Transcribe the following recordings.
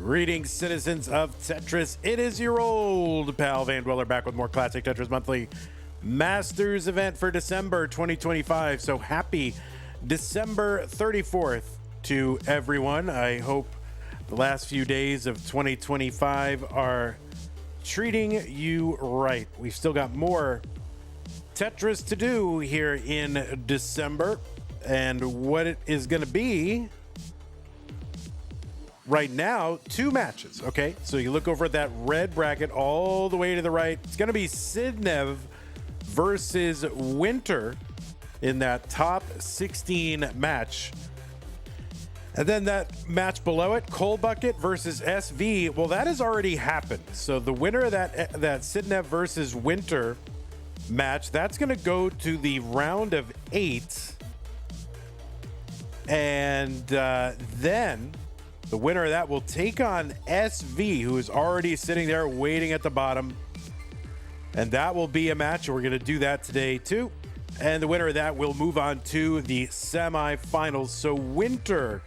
Greetings, citizens of Tetris. It is your old pal Van Dweller back with more classic Tetris Monthly Masters event for December 2025. So happy December 34th to everyone. I hope the last few days of 2025 are treating you right. We've still got more Tetris to do here in December, and what it is going to be right now, two matches. Okay, so you look over at that red bracket all the way to the right. It's going to be Sidnev versus Winter in that top 16 match. And then that match below it, Coal Bucket versus SV. Well, that has already happened. So the winner of that Sidnev versus Winter match, that's going to go to the round of 8. And then the winner of that will take on SV, who is already sitting there waiting at the bottom. And that will be a match. We're going to do that today, too. And the winner of that will move on to the semifinals. So Winter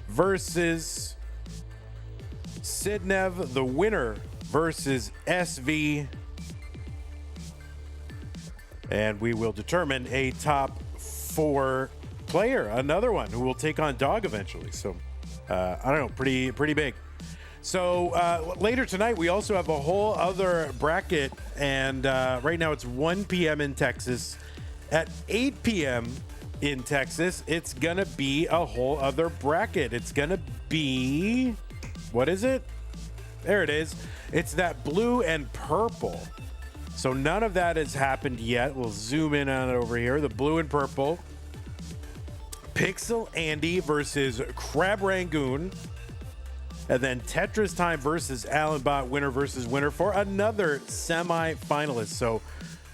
versus Sidnev, the winner versus SV. And we will determine a top 4 player, another one who will take on Dog eventually. So I don't know, pretty big. So later tonight, we also have a whole other bracket. And right now it's 1 p.m. in Texas. At 8 p.m. in Texas, it's going to be a whole other bracket. It's going to be, what is it? There it is. It's that blue and purple. So none of that has happened yet. We'll zoom in on it over here. The blue and purple. Pixel Andy versus Crab Rangoon. And then Tetris Time versus Alan Bot, winner versus winner for another semi-finalist. So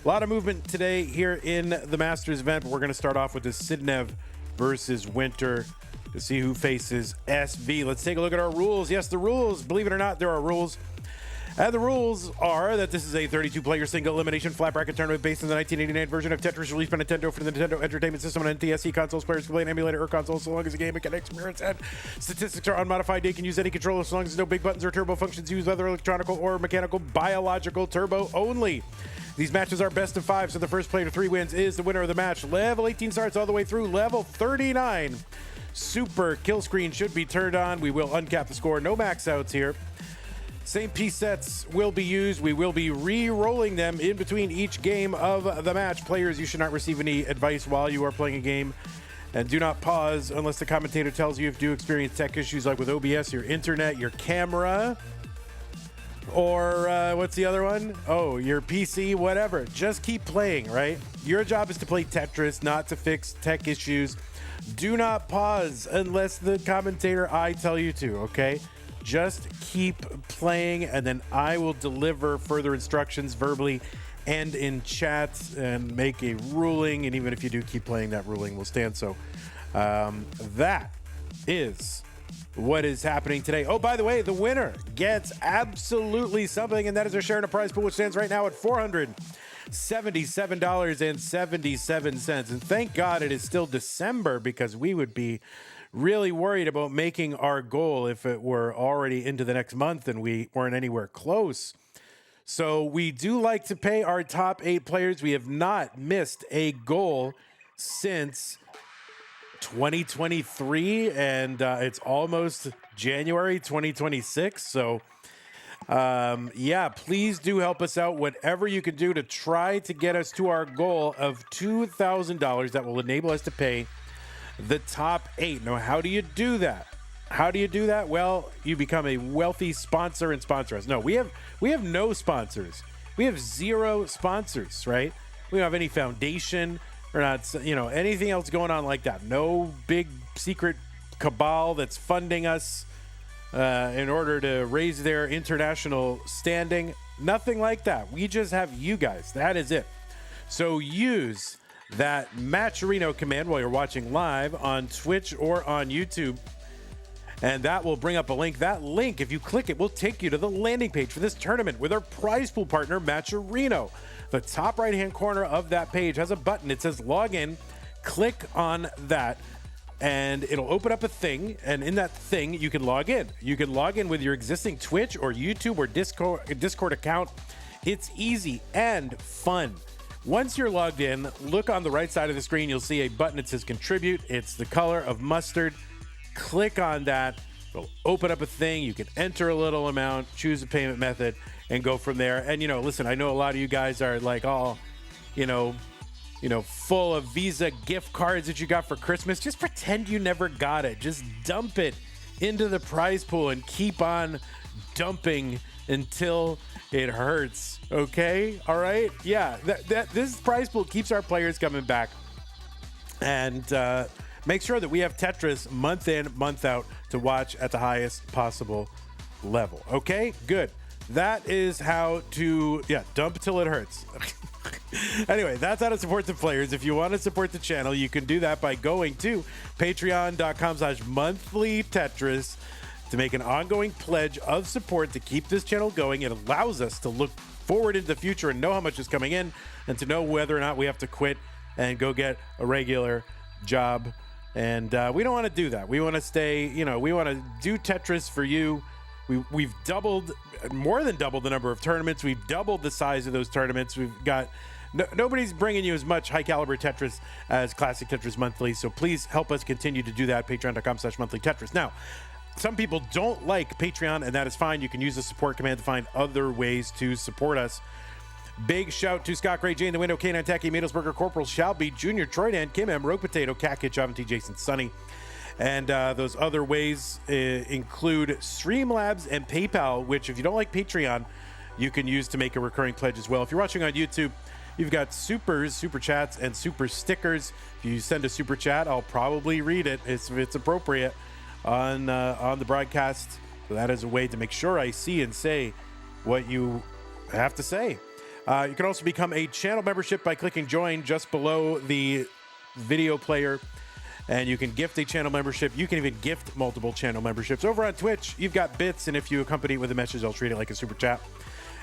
a lot of movement today here in the Masters event. We're going to start off with the Sidnev versus Winter to see who faces SV. Let's take a look at our rules. Yes, the rules. Believe it or not, there are rules. And the rules are that this is a 32-player single elimination flat bracket tournament based on the 1989 version of Tetris released by Nintendo for the Nintendo Entertainment System and NTSC consoles. Players can play an emulator or console so long as the game mechanics, experience, and statistics are unmodified. They can use any controller so long as there's no big buttons or turbo functions used, whether electronic or mechanical, biological, turbo only. These matches are best of 5, so the first player to 3 wins is the winner of the match. Level 18 starts all the way through level 39. Super kill screen should be turned on. We will uncap the score. No max outs here. Same piece sets will be used. We will be re-rolling them in between each game of the match. Players, you should not receive any advice while you are playing a game. And do not pause unless the commentator tells you if you do experience tech issues like with OBS, your internet, your camera, or what's the other one? Oh, your PC, whatever. Just keep playing, right? Your job is to play Tetris, not to fix tech issues. Do not pause unless the commentator I tell you to, okay? Just keep playing, and then I will deliver further instructions verbally and in chat and make a ruling. And even if you do keep playing, that ruling will stand. So that is what is happening today. Oh, by the way, the winner gets absolutely something, and that is our share in a prize pool, which stands right now at $477.77. And thank God it is still December, because we would be really worried about making our goal if it were already into the next month and we weren't anywhere close. So we do like to pay our top 8 players. We have not missed a goal since 2023, and it's almost January 2026. So yeah, please do help us out, whatever you can do to try to get us to our goal of $2,000 that will enable us to pay the top 8. Now, how do you do that? Well, you become a wealthy sponsor and sponsor us. No, we have no sponsors. We have 0 sponsors, right? We don't have any foundation or not, anything else going on like that. No big secret cabal that's funding us in order to raise their international standing. Nothing like that. We just have you guys. That is it. So use that Matcherino command while you're watching live on Twitch or on YouTube, and that will bring up a link. That link, if you click it, will take you to the landing page for this tournament with our prize pool partner, Matcherino. The top right-hand corner of that page has a button. It says log in. Click on that, and it'll open up a thing, and in that thing you can log in. You can log in with your existing Twitch or YouTube or Discord account. It's easy and fun. Once you're logged in, look on the right side of the screen. You'll see a button that says contribute. It's the color of mustard. Click on that. It'll open up a thing. You can enter a little amount, choose a payment method, and go from there. And, listen, I know a lot of you guys are like all, full of Visa gift cards that you got for Christmas. Just pretend you never got it. Just dump it into the prize pool and keep on dumping until it hurts. Okay? All right? Yeah, this prize pool keeps our players coming back. And make sure that we have Tetris month in, month out to watch at the highest possible level. Okay? Good. That is how to, dump till it hurts. Anyway, that's how to support the players. If you want to support the channel, you can do that by going to patreon.com/monthlytetris to make an ongoing pledge of support to keep this channel going. It allows us to look forward into the future and know how much is coming in and to know whether or not we have to quit and go get a regular job. And we don't want to do that. We want to stay, we want to do Tetris for you. We've more than doubled the number of tournaments. We've doubled the size of those tournaments. We've got nobody's bringing you as much high caliber Tetris as Classic Tetris Monthly. So please help us continue to do that. Patreon.com/monthlytetris. Now, some people don't like Patreon, and that is fine. You can use the support command to find other ways to support us. Big shout to Scott Gray, Jane the Window, K9 Tacky, Madelsberger, Corporal, Shalby, Junior, Troy Dan, Kim M, Rogue Potato, Cat Kid, Javante, Jason, Sunny. And those other ways include Streamlabs and PayPal, which if you don't like Patreon, you can use to make a recurring pledge as well. If you're watching on YouTube, you've got super chats, and super stickers. If you send a super chat, I'll probably read it if it's appropriate on the broadcast. So that is a way to make sure I see and say what you have to say. You can also become a channel membership by clicking join just below the video player. And you can gift a channel membership. You can even gift multiple channel memberships. Over on Twitch, you've got bits, and if you accompany it with a message, I'll treat it like a super chat.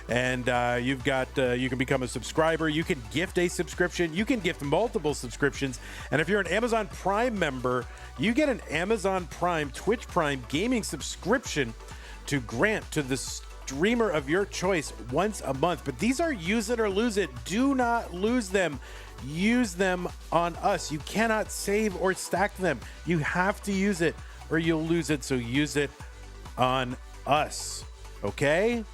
And you've got, you can become a subscriber. You can gift a subscription. You can gift multiple subscriptions. And if you're an Amazon Prime member, you get an Amazon Prime, Twitch Prime gaming subscription to grant to the streamer of your choice once a month. But these are use it or lose it. Do not lose them. Use them on us. You cannot save or stack them. You have to use it or you'll lose it. So use it on us. Okay?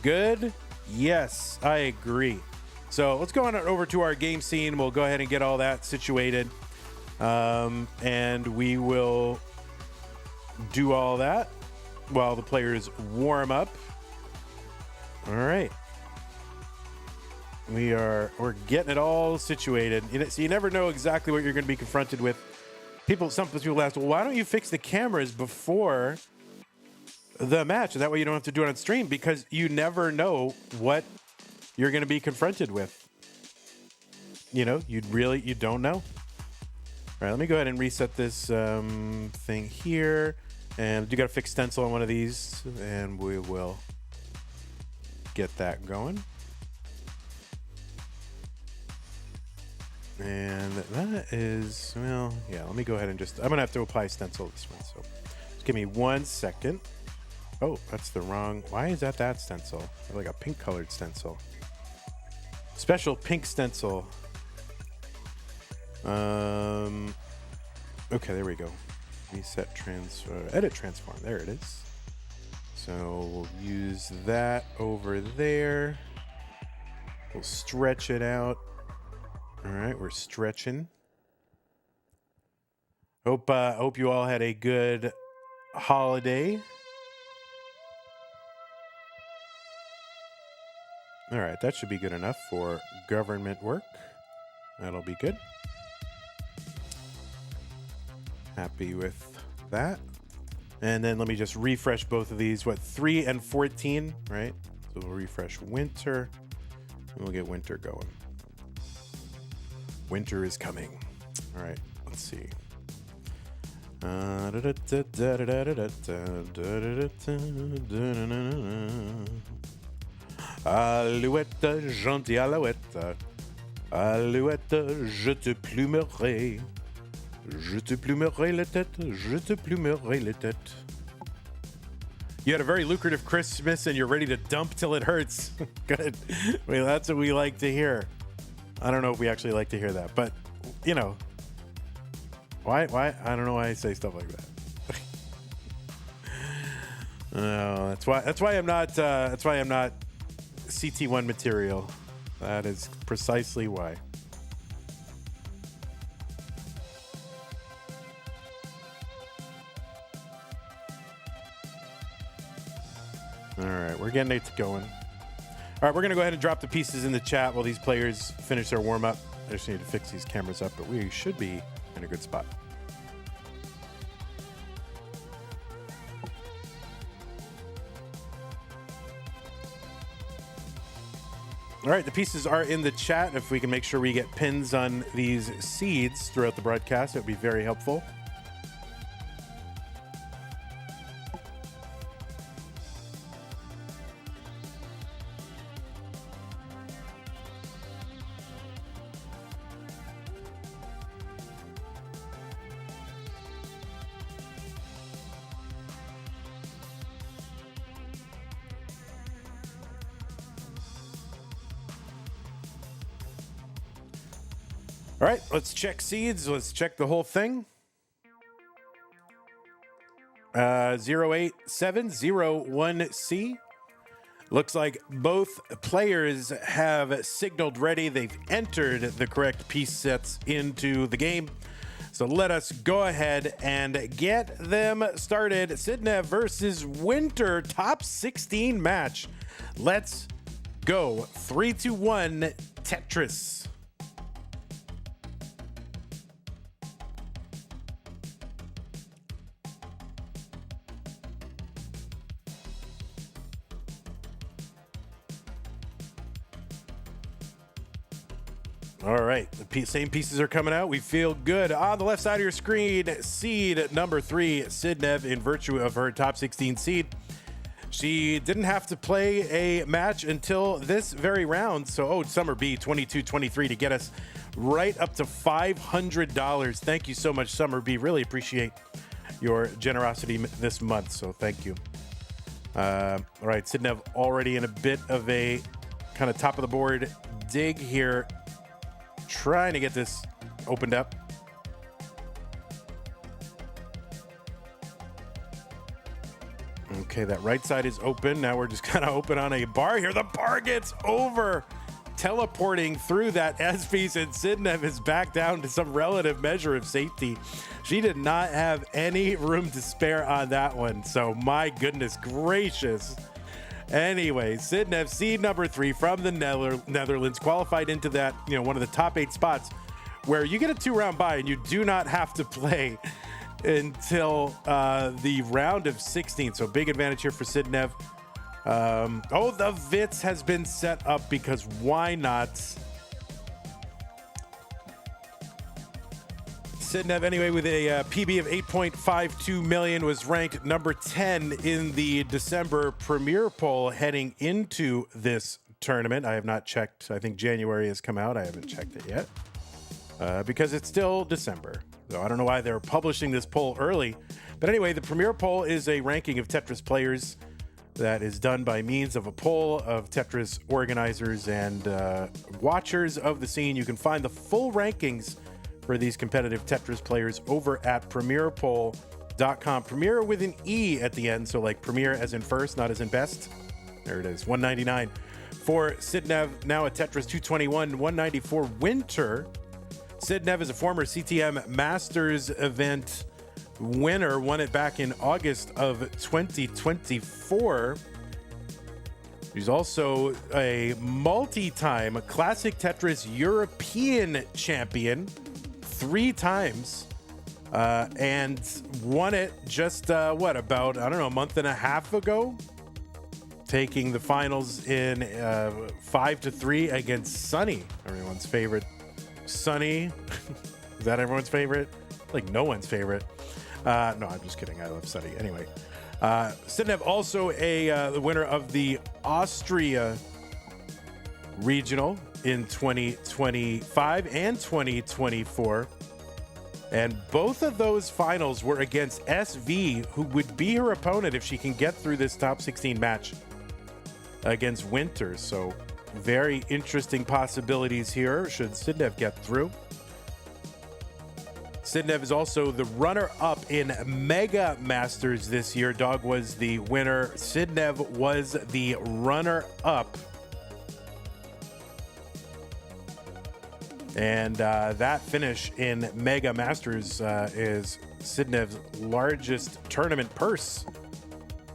Good? Yes, I agree. So let's go on over to our game scene. We'll go ahead and get all that situated. And we will do all that while the players warm up. All right. We're getting it all situated. So you never know exactly what you're going to be confronted with. Some people ask, well, why don't you fix the cameras before the match? And that way you don't have to do it on stream, because you never know what you're going to be confronted with. You don't know. All right, let me go ahead and reset this thing here. And you got to fix stencil on one of these, and we will get that going. And that is, let me go ahead and I'm going to have to apply stencil this one. So just give me 1 second. Oh, that's the wrong. Why is that stencil? I have like a pink colored stencil. Special pink stencil. Okay, there we go. Reset edit transform. There it is. So we'll use that over there. We'll stretch it out. All right, we're stretching. Hope you all had a good holiday. All right, that should be good enough for government work. That'll be good. Happy with that. And then let me just refresh both of these. 3 and 14, right? So we'll refresh winter, and we'll get winter going. Winter is coming. All right, let's see. Alouette, gentille alouette. Alouette, je te plumerai. Je te plumerai la tête. Je te plumerai la tête. You had a very lucrative Christmas and you're ready to dump till it hurts. Good. Well, that's what we like to hear. I don't know if we actually like to hear that, but you know, why? I don't know why I say stuff like that. No, that's why I'm not CT1 material. That is precisely why. All right, we're getting it going. All right, we're going to go ahead and drop the pieces in the chat while these players finish their warm-up. I just need to fix these cameras up, but we should be in a good spot. All right, the pieces are in the chat. If we can make sure we get pins on these seeds throughout the broadcast, it would be very helpful. All right, let's check seeds. Let's check the whole thing. 08701C. Looks like both players have signaled ready. They've entered the correct piece sets into the game. So let us go ahead and get them started. Sidnev versus Winter, top 16 match. Let's go. 3, 2, 1, Tetris. All right, the same pieces are coming out. We feel good. On the left side of your screen, seed number 3, Sidnev, in virtue of her top 16 seed. She didn't have to play a match until this very round. So, Summer B, 22-23 to get us right up to $500. Thank you so much, Summer B. Really appreciate your generosity this month. So thank you. All right, Sidnev already in a bit of a kind of top of the board dig here. Trying to get this opened up. Okay, that right side is open. Now we're just kind of open on a bar here. The bar gets over, teleporting through that S piece, and Sidnev is back down to some relative measure of safety. She did not have any room to spare on that one. So my goodness gracious. Anyway, Sidnev, seed number 3 from the Netherlands, qualified into that, one of the top 8 spots where you get a 2-round bye and you do not have to play until the round of 16. So big advantage here for Sidnev. The Vitz has been set up because why not? Sidnev, anyway, with a PB of 8.52 million, was ranked number 10 in the December Premier poll heading into this tournament. I have not checked. I think January has come out. I haven't checked it yet because it's still December. So I don't know why they're publishing this poll early. But anyway, the Premier poll is a ranking of Tetris players that is done by means of a poll of Tetris organizers and watchers of the scene. You can find the full rankings for these competitive Tetris players over at premierpoll.com. Premier with an E at the end, so like premier as in first, not as in best. There it is, 199 for Sidnev, now a Tetris 221, 194 Winter. Sidnev is a former CTM Masters event winner, won it back in August of 2024. She's also a multi-time Classic Tetris European champion 3 times, and won it just, about, a month and a half ago, taking the finals in 5-3 against Sunny, everyone's favorite. Sunny, is that everyone's favorite? Like no one's favorite. No, I'm just kidding. I love Sunny. Anyway, Sidnev also the winner of the Austria Regional in 2025 and 2024. And both of those finals were against SV, who would be her opponent if she can get through this top 16 match against Winter. So very interesting possibilities here should Sidnev get through. Sidnev is also the runner-up in Mega Masters this year. Dog was the winner. Sidnev was the runner-up. And that finish in Mega Masters is Sidnev's largest tournament purse.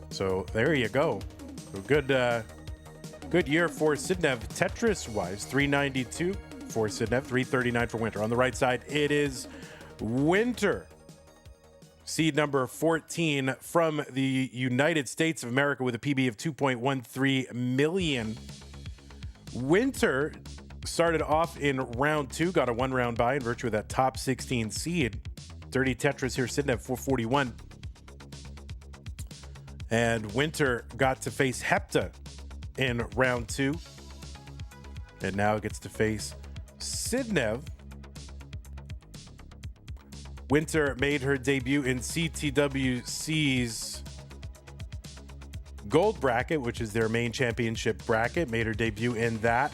So there you go. So good year for Sidnev. Tetris-wise, 392 for Sidnev, 339 for Winter. On the right side, it is Winter, seed number 14 from the United States of America with a PB of 2.13 million. Winter started off in round 2, got a 1-round bye in virtue of that top 16 seed. Dirty Tetris here, sitting at 441. And Winter got to face Hepta in round 2. And now gets to face Sidnev. Winter made her debut in CTWC's gold bracket, which is their main championship bracket. Made her debut in that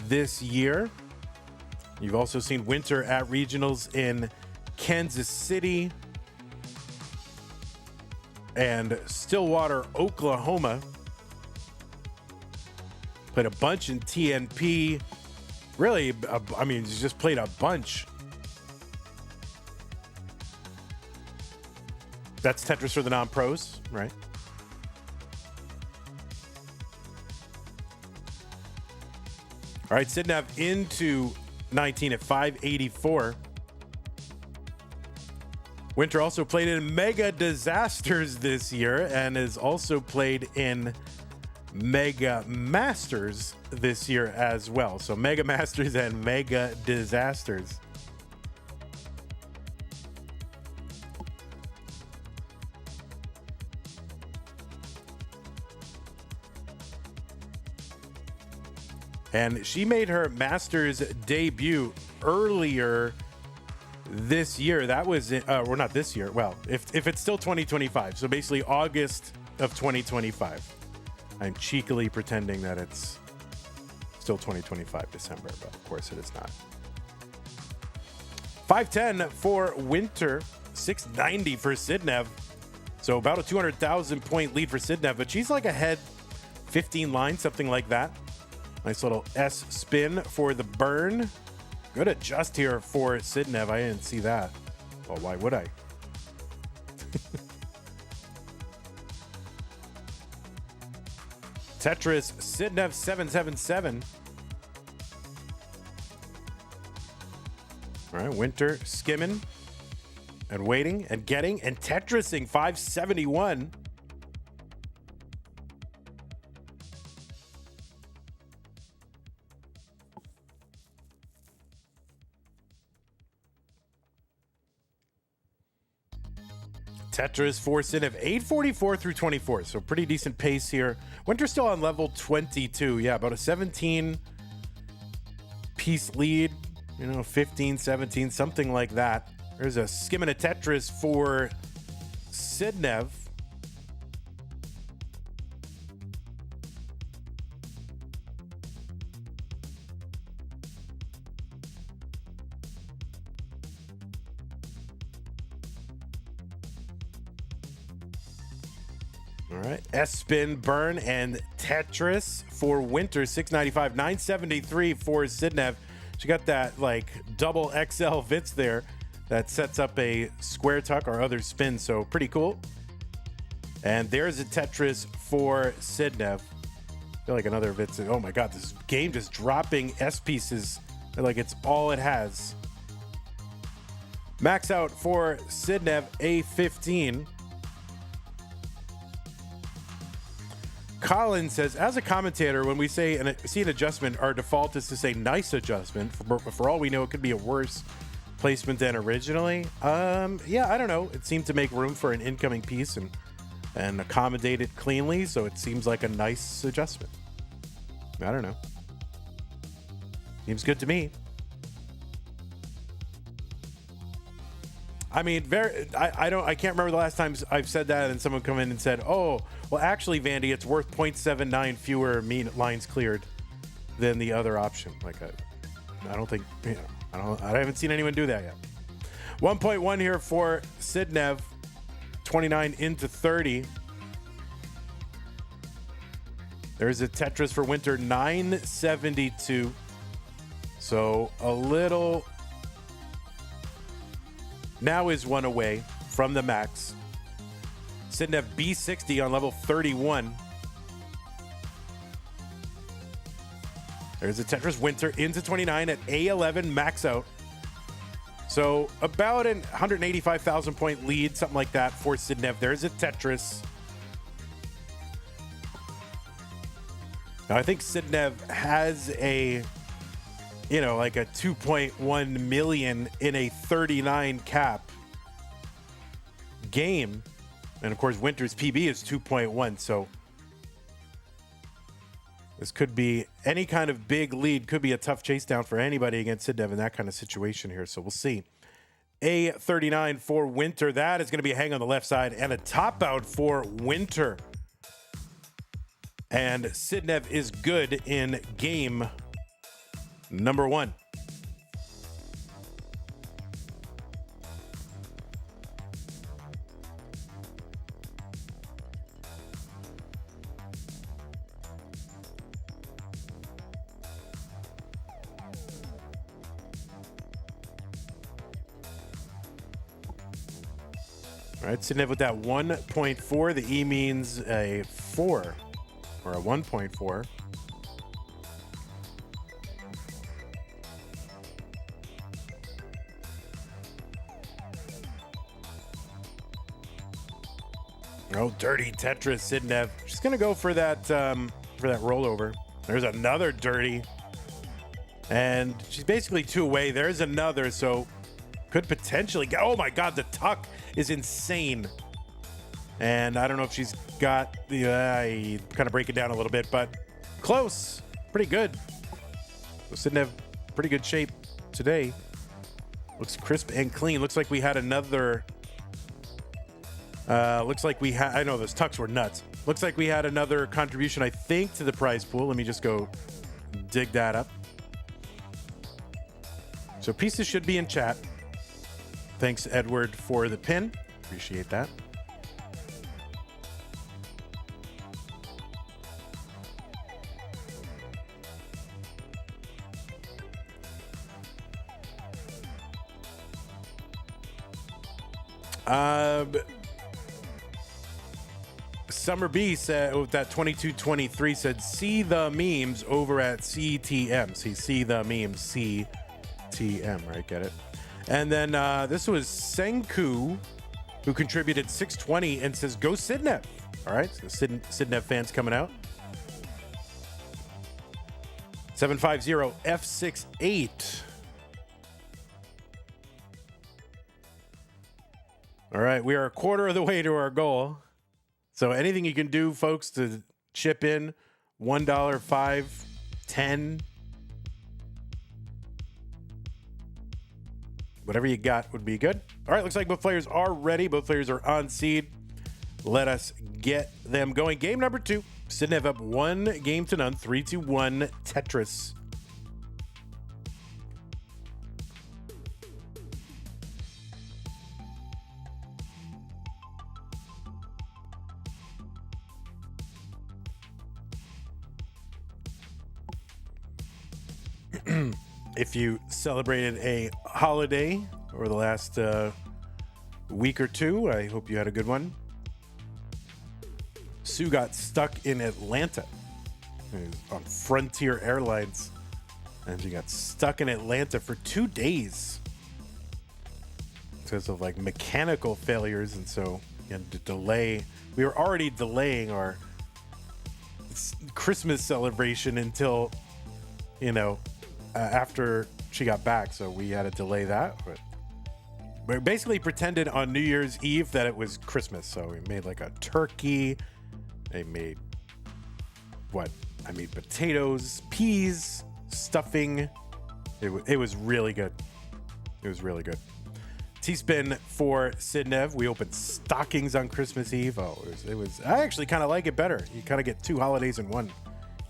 this year. You've also seen Winter at regionals in Kansas City and Stillwater, Oklahoma. Played a bunch in TNP. Really, I mean, just played a bunch. That's Tetris for the non-pros, right? All right, Sidnev into 19 at 584. Winter also played in Mega Disasters this year and has also played in Mega Masters this year as well. So Mega Masters and Mega Disasters. And she made her Masters debut earlier this year. That was, or not this year. Well, if it's still 2025. So basically August of 2025. I'm cheekily pretending that it's still 2025 December, but of course it is not. 510 for Winter, 690 for Sidnev. So about a 200,000 point lead for Sidnev, but she's like ahead 15 lines, something like that. Nice little S spin for the burn. Good adjust here for Sidnev. I didn't see that. Well, why would I? Tetris, Sidnev 777. All right, Winter skimming and waiting and getting and Tetrising 571. Tetris for Sidnev, 844 through 24. So pretty decent pace here. Winter's still on level 22. Yeah, about a 17 piece lead, 15, 17, something like that. There's a skimming a Tetris for Sidnev. All right, S-spin, burn, and Tetris for Winter, 695, 973 for Sidnev. She got that like double XL Vits there that sets up a square tuck or other spin, so pretty cool. And there's a Tetris for Sidnev. I feel like another Vits. Oh my God, this game just dropping S pieces like it's all it has. Max out for Sidnev, A15. Colin says, as a commentator, when we see an adjustment, our default is to say nice adjustment. For all we know, it could be a worse placement than originally. Yeah, I don't know. It seemed to make room for an incoming piece and accommodate it cleanly, so it seems like a nice adjustment. I don't know. Seems good to me. I mean, I can't remember the last time I've said that and someone come in and said, oh, well, actually, Vandy, it's worth 0.79 fewer lines cleared than the other option. Like, I don't think, I haven't seen anyone do that yet. 1.1 here for Sidnev, 29 into 30. There's a Tetris for Winter, 972. So a little, now is one away from the max. Sidnev B60 on level 31. There's a Tetris Winter into 29 at A11 max out. So about an 185,000 point lead, something like that for Sidnev. There's a Tetris. Now I think Sidnev has a, like a 2.1 million in a 39 cap game. And of course, Winter's PB is 2.1. So this could be any kind of big lead, could be a tough chase down for anybody against Sidnev in that kind of situation here. So we'll see. A39 for Winter. That is going to be a hang on the left side and a top out for Winter. And Sidnev is good in game number 1. All right, Sidnev with that 1.4. The E means a 4 or a 1.4. Oh, dirty Tetris, Sidnev. She's gonna go for that rollover. There's another dirty, and she's basically 2 away. There's another, so could potentially get. Oh my God, the tuck is insane. And I don't know if she's got the kind of break it down a little bit, but close, pretty good. So Sidnev, pretty good shape today. Looks crisp and clean. Looks like we had another. I know those tucks were nuts. Looks like we had another contribution, I think, to the prize pool. Let me just go dig that up. So pieces should be in chat. Thanks, Edward, for the pin. Appreciate that. Summer B said with that 2223 said, see the memes over at CTM. See the memes, CTM, right? Get it? And then this was Senku, who contributed 620 and says, go Sidnev. All right, so Sidnev fans coming out. 750 F68. All right, we are a quarter of the way to our goal. So anything you can do, folks, to chip in, $1, $5, $10, whatever you got would be good. All right, looks like both players are ready. Both players are on seed. Let us get them going. Game number 2. Sidnev up 1-0 3-1 Tetris. If you celebrated a holiday over the last week or two, I hope you had a good one. Sue got stuck in Atlanta on Frontier Airlines, and she got stuck in Atlanta for 2 days because of like mechanical failures, and so you had to delay. We were already delaying our Christmas celebration until, after she got back, so we had to delay that. But we basically pretended on New Year's Eve that it was Christmas, so we made like a turkey. I made potatoes, peas, stuffing. It was really good. It was really good. T-spin for Sidnev. We opened stockings on Christmas Eve. Oh, it was I actually kind of like it better. You kind of get 2 holidays in one.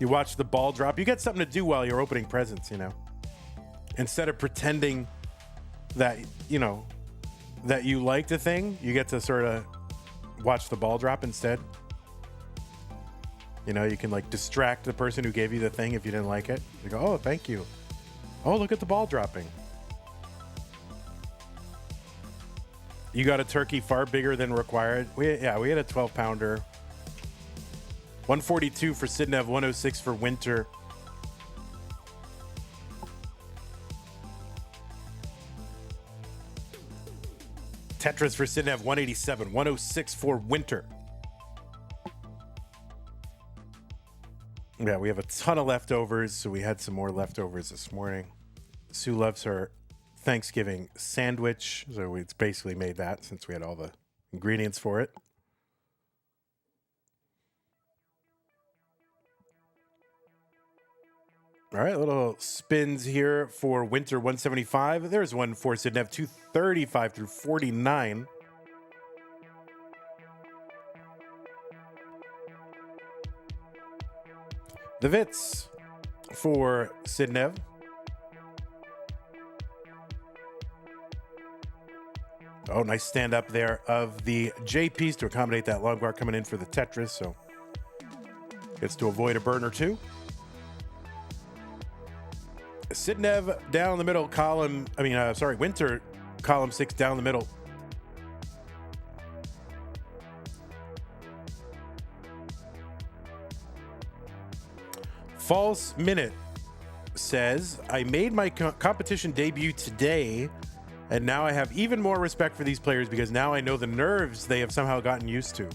You watch the ball drop. You get something to do while you're opening presents, you know. Instead of pretending that, you know, that you like the thing, you get to sort of watch the ball drop instead. You know, you can like distract the person who gave you the thing if you didn't like it. You go, oh, thank you. Oh, look at the ball dropping. You got a turkey far bigger than required. We had a 12-pounder. 142 for Sidnev, 106 for Winter. Tetris for Sidnev, 187, 106 for Winter. Yeah, we have a ton of leftovers, so we had some more leftovers this morning. Sue loves her Thanksgiving sandwich, so it's basically made that since we had all the ingredients for it. All right, little spins here for Winter, 175. There's one for Sidnev, 235 through 49. The Vits for Sidnev. Oh, nice stand up there of the J piece to accommodate that long bar coming in for the Tetris, so gets to avoid a burn or two. Sidnev down the middle, Winter, column 6 down the middle. False Minute says, I made my competition debut today, and now I have even more respect for these players because now I know the nerves they have somehow gotten used to.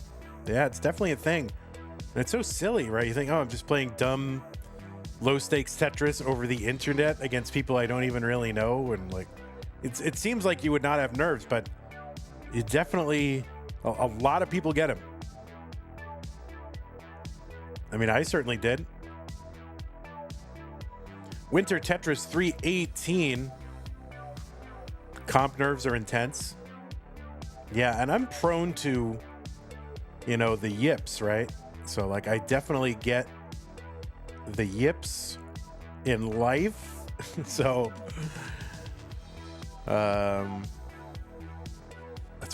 Yeah, it's definitely a thing. And it's so silly, right? You think, oh, I'm just playing dumb low-stakes Tetris over the internet against people I don't even really know, and like, it seems like you would not have nerves, but you definitely, a lot of people get them. I mean, I certainly did. Winter Tetris 318. Comp nerves are intense. Yeah, and I'm prone to, you know, the yips, right? So like, I definitely get the yips in life. So that's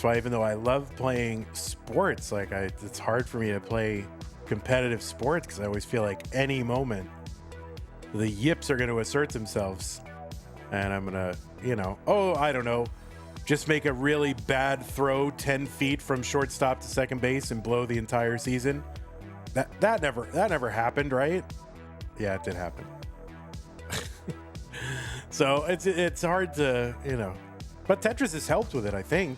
why even though I love playing sports, like it's hard for me to play competitive sports because I always feel like any moment the yips are going to assert themselves and I'm going to, you know, I don't know, just make a really bad throw 10 feet from shortstop to second base and blow the entire season. That never happened, right? Yeah, it did happen. So it's hard to, you know, but Tetris has helped with it, I think.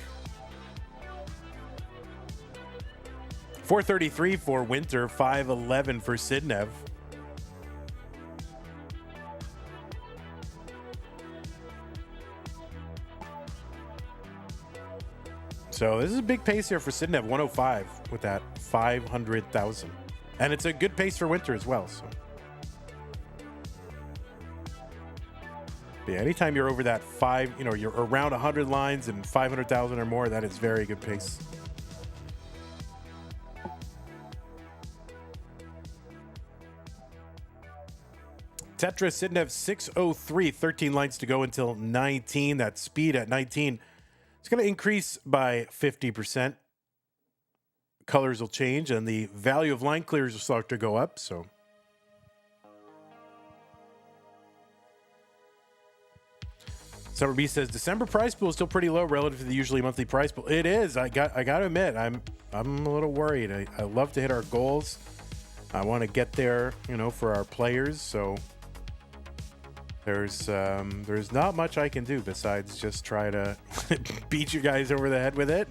433 for Winter, 511 for Sidnev. So this is a big pace here for Sidnev, 105 with that 500,000. And it's a good pace for Winter as well. So yeah, anytime you're over that you're around 100 lines and 500,000 or more, that is very good pace. Tetris, Sidnev 603, 13 lines to go until 19. That speed at 19. It's going to increase by 50%. Colors will change, and the value of line clears will start to go up. So, Summer B says December prize pool is still pretty low relative to the usually monthly prize pool. It is. I got to admit, I'm a little worried. I love to hit our goals. I want to get there, for our players. So there's not much I can do besides just try to beat you guys over the head with it.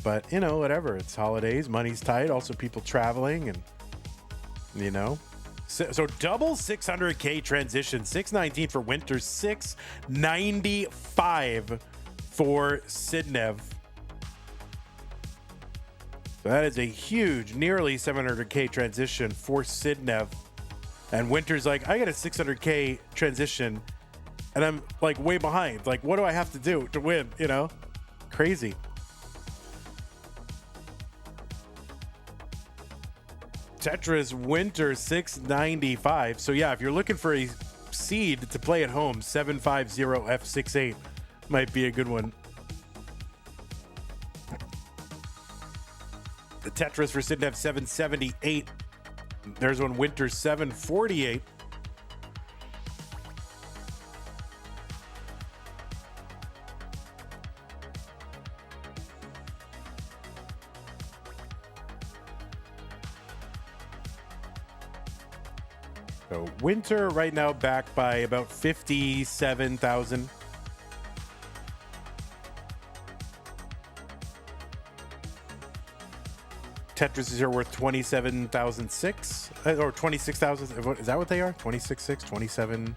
But whatever. It's holidays, money's tight. Also, people traveling, and So double 600K transition, 619 for Winter, 695 for Sidnev. So that is a huge, nearly 700K transition for Sidnev. And Winter's like, I got a 600K transition, and I'm like way behind. Like, what do I have to do to win? Crazy. Tetris Winter 695. So yeah, if you're looking for a seed to play at home, 750F68 might be a good one. The Tetris for Sidnev 778. There's one Winter 748. So Winter right now back by about 57,000. Tetris is here worth 27,006 or 26,000. Is that what they are? 26.6,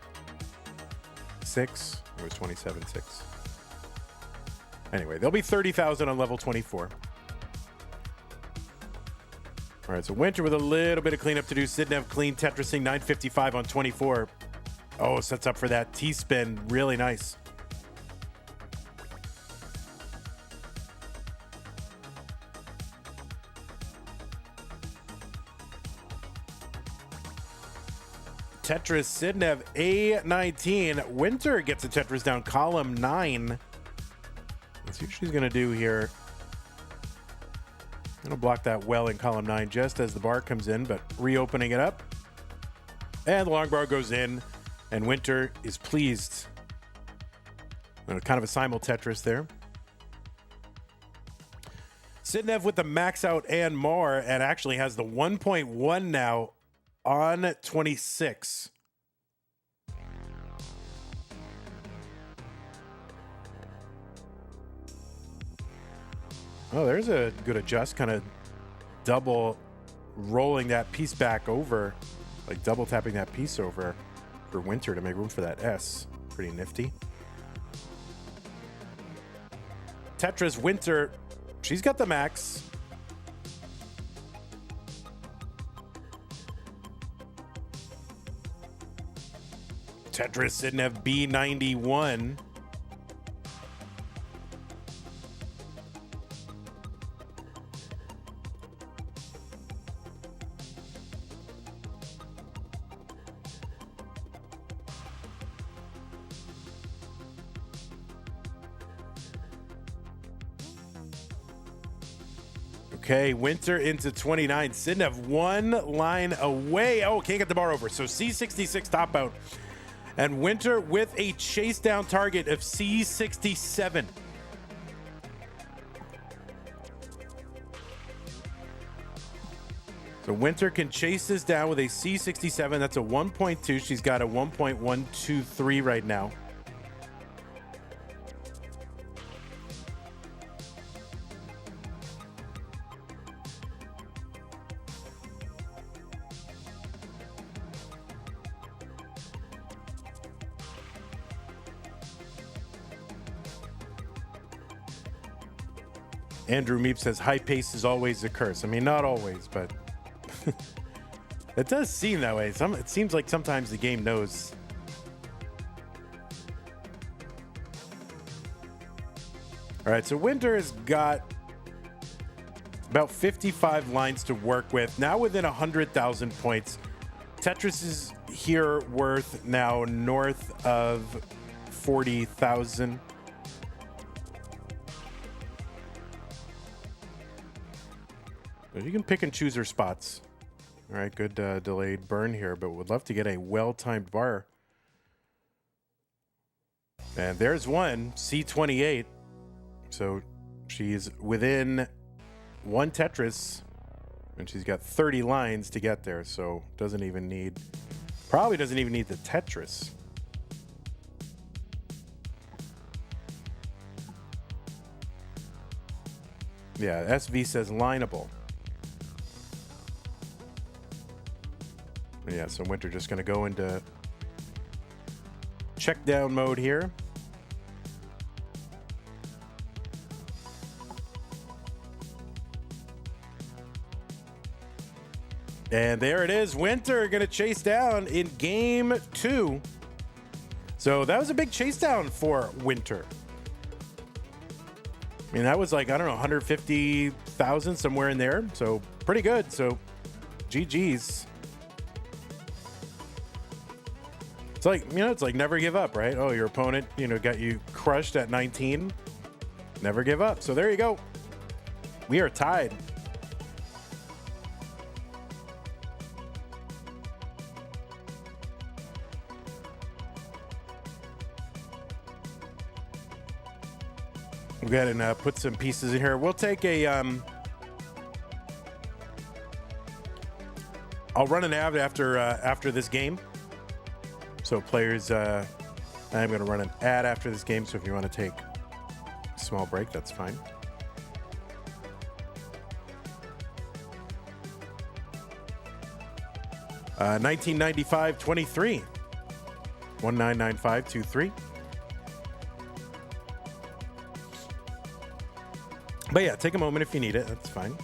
27.6, or 27.6. Anyway, they'll be 30,000 on level 24. All right, so Winter with a little bit of cleanup to do. Sidnev clean Tetrising 955 on 24. Oh, sets up for that T-spin. Really nice. Tetris Sidnev A19. Winter gets a Tetris down column 9. Let's see what she's going to do here. Gonna block that well in column 9 just as the bar comes in, but reopening it up. And the long bar goes in, and Winter is pleased. Kind of a simul Tetris there. Sidnev with the max out and more, and actually has the 1.1 now on 26. Oh, there's a good adjust, kind of double rolling that piece back over, like double tapping that piece over for Winter to make room for that S. Pretty nifty. Tetris Winter, she's got the max. Tetris Sidnev B91. Okay, Winter into 29. Sidnev one line away. Oh, can't get the bar over. So C66 top out. And Winter with a chase down target of C67. So Winter can chase this down with a C67. That's a 1.2. She's got a 1.123 right now. Andrew Meep says high pace is always a curse. I mean, not always, but it does seem that way. It seems like sometimes the game knows. All right, so Winter has got about 55 lines to work with, now within 100,000 points. Tetris is here worth now north of 40,000. You can pick and choose her spots. All right, good delayed burn here, but would love to get a well-timed bar. And there's one, C28. So she's within one Tetris, and she's got 30 lines to get there, so probably doesn't even need the Tetris. Yeah, SV says lineable. Yeah, so Winter just going to go into check down mode here. And there it is. Winter going to chase down in game 2. So that was a big chase down for Winter. I mean, that was like, I don't know, 150,000, somewhere in there. So pretty good. So GG's. It's like, it's like never give up, right? Oh, your opponent, got you crushed at 19. Never give up. So there you go. We are tied. We'll go ahead and put some pieces in here. We'll take a... I'll run an ad after this game. So players... I'm going to run an ad after this game, so if you want to take a small break, that's fine. Uh, 1995-23. 1995-23. But yeah, take a moment if you need it. That's fine.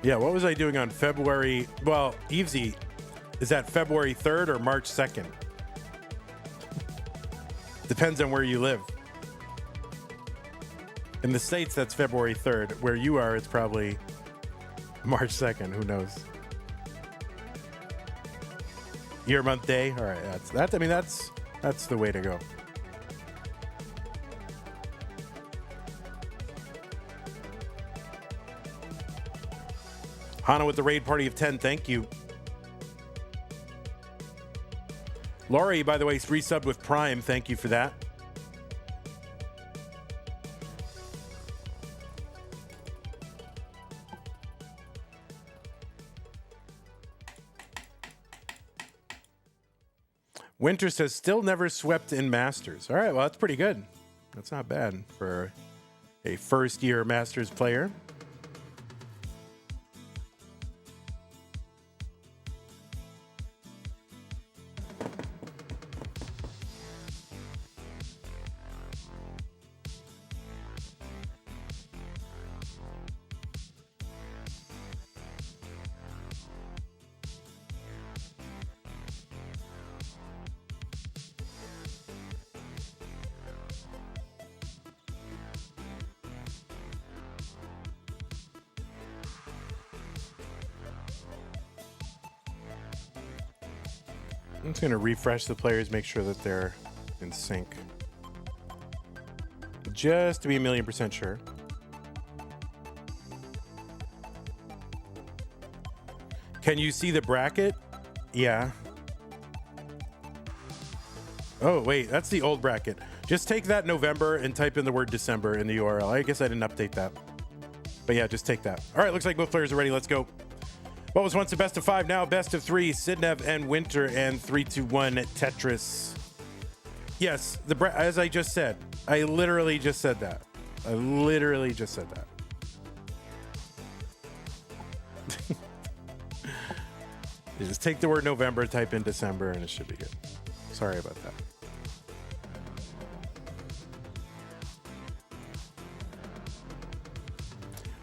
Yeah, what was I doing on February? Well, Evesy, is that February 3rd or March 2nd? Depends on where you live. In the States, that's February 3rd. Where you are, it's probably March 2nd. Who knows? Year, month, day. All right, that's. I mean, that's the way to go. Hana with the raid party of 10. Thank you. Laurie, by the way, resubbed with Prime. Thank you for that. Winter says, still never swept in Masters. All right, well, that's pretty good. That's not bad for a first-year Masters player. I'm just going to refresh the players, make sure that they're in sync. Just to be 1,000,000% sure. Can you see the bracket? Yeah. Oh, wait, that's the old bracket. Just take that November and type in the word December in the URL. I guess I didn't update that. But yeah, just take that. All right, looks like both players are ready. Let's go. What was once a best of 5, now best of 3. Sidnev and Winter and 3-2-1 Tetris. Yes, as I just said. I literally just said that. You just take the word November, type in December, and it should be good. Sorry about that.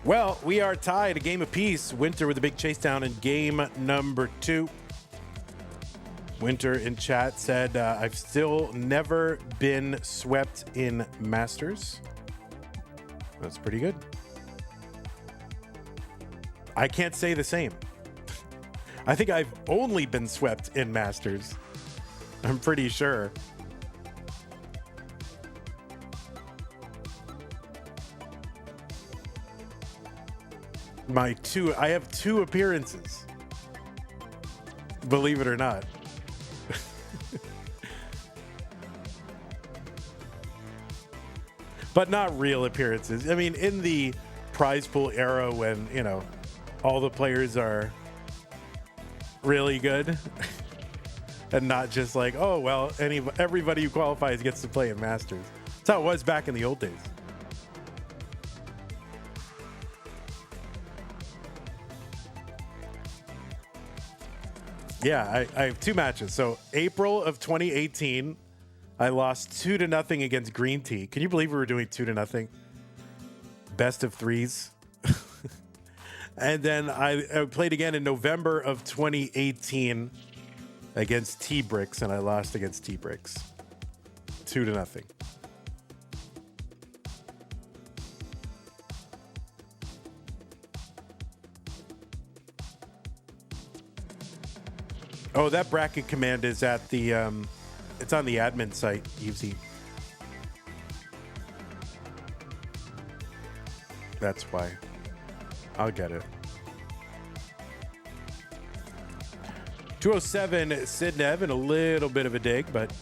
Well, we are tied, a game apiece. Winter with a big chase down in game number 2. Winter in chat said, I've still never been swept in Masters. That's pretty good. I can't say the same. I think I've only been swept in Masters. I'm pretty sure. I have 2 appearances. Believe it or not. But not real appearances. I mean, in the prize pool era when, all the players are really good and not just like, oh, well, everybody who qualifies gets to play in Masters. That's how it was back in the old days. Yeah, I have 2 matches. So April of 2018, I lost 2-0 against Green Tea. Can you believe we were doing 2-0? best of threes. And then I played again in November of 2018 against T-Bricks, and I lost against T-Bricks 2-0. Oh, that bracket command is at the, it's on the admin site, Evesy. That's why. I'll get it. 207 Sidnev and a little bit of a dig, but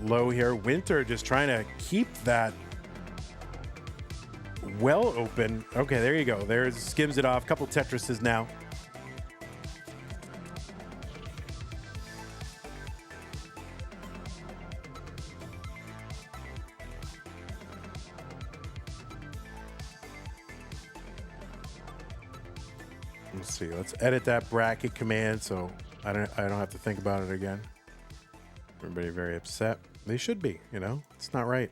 low here. Winter just trying to keep that well open. Okay, there you go. There's skims it off. Couple Tetrises now. Let's see. Let's edit that bracket command so I don't have to think about it again. Everybody very upset. They should be, you know. It's not right.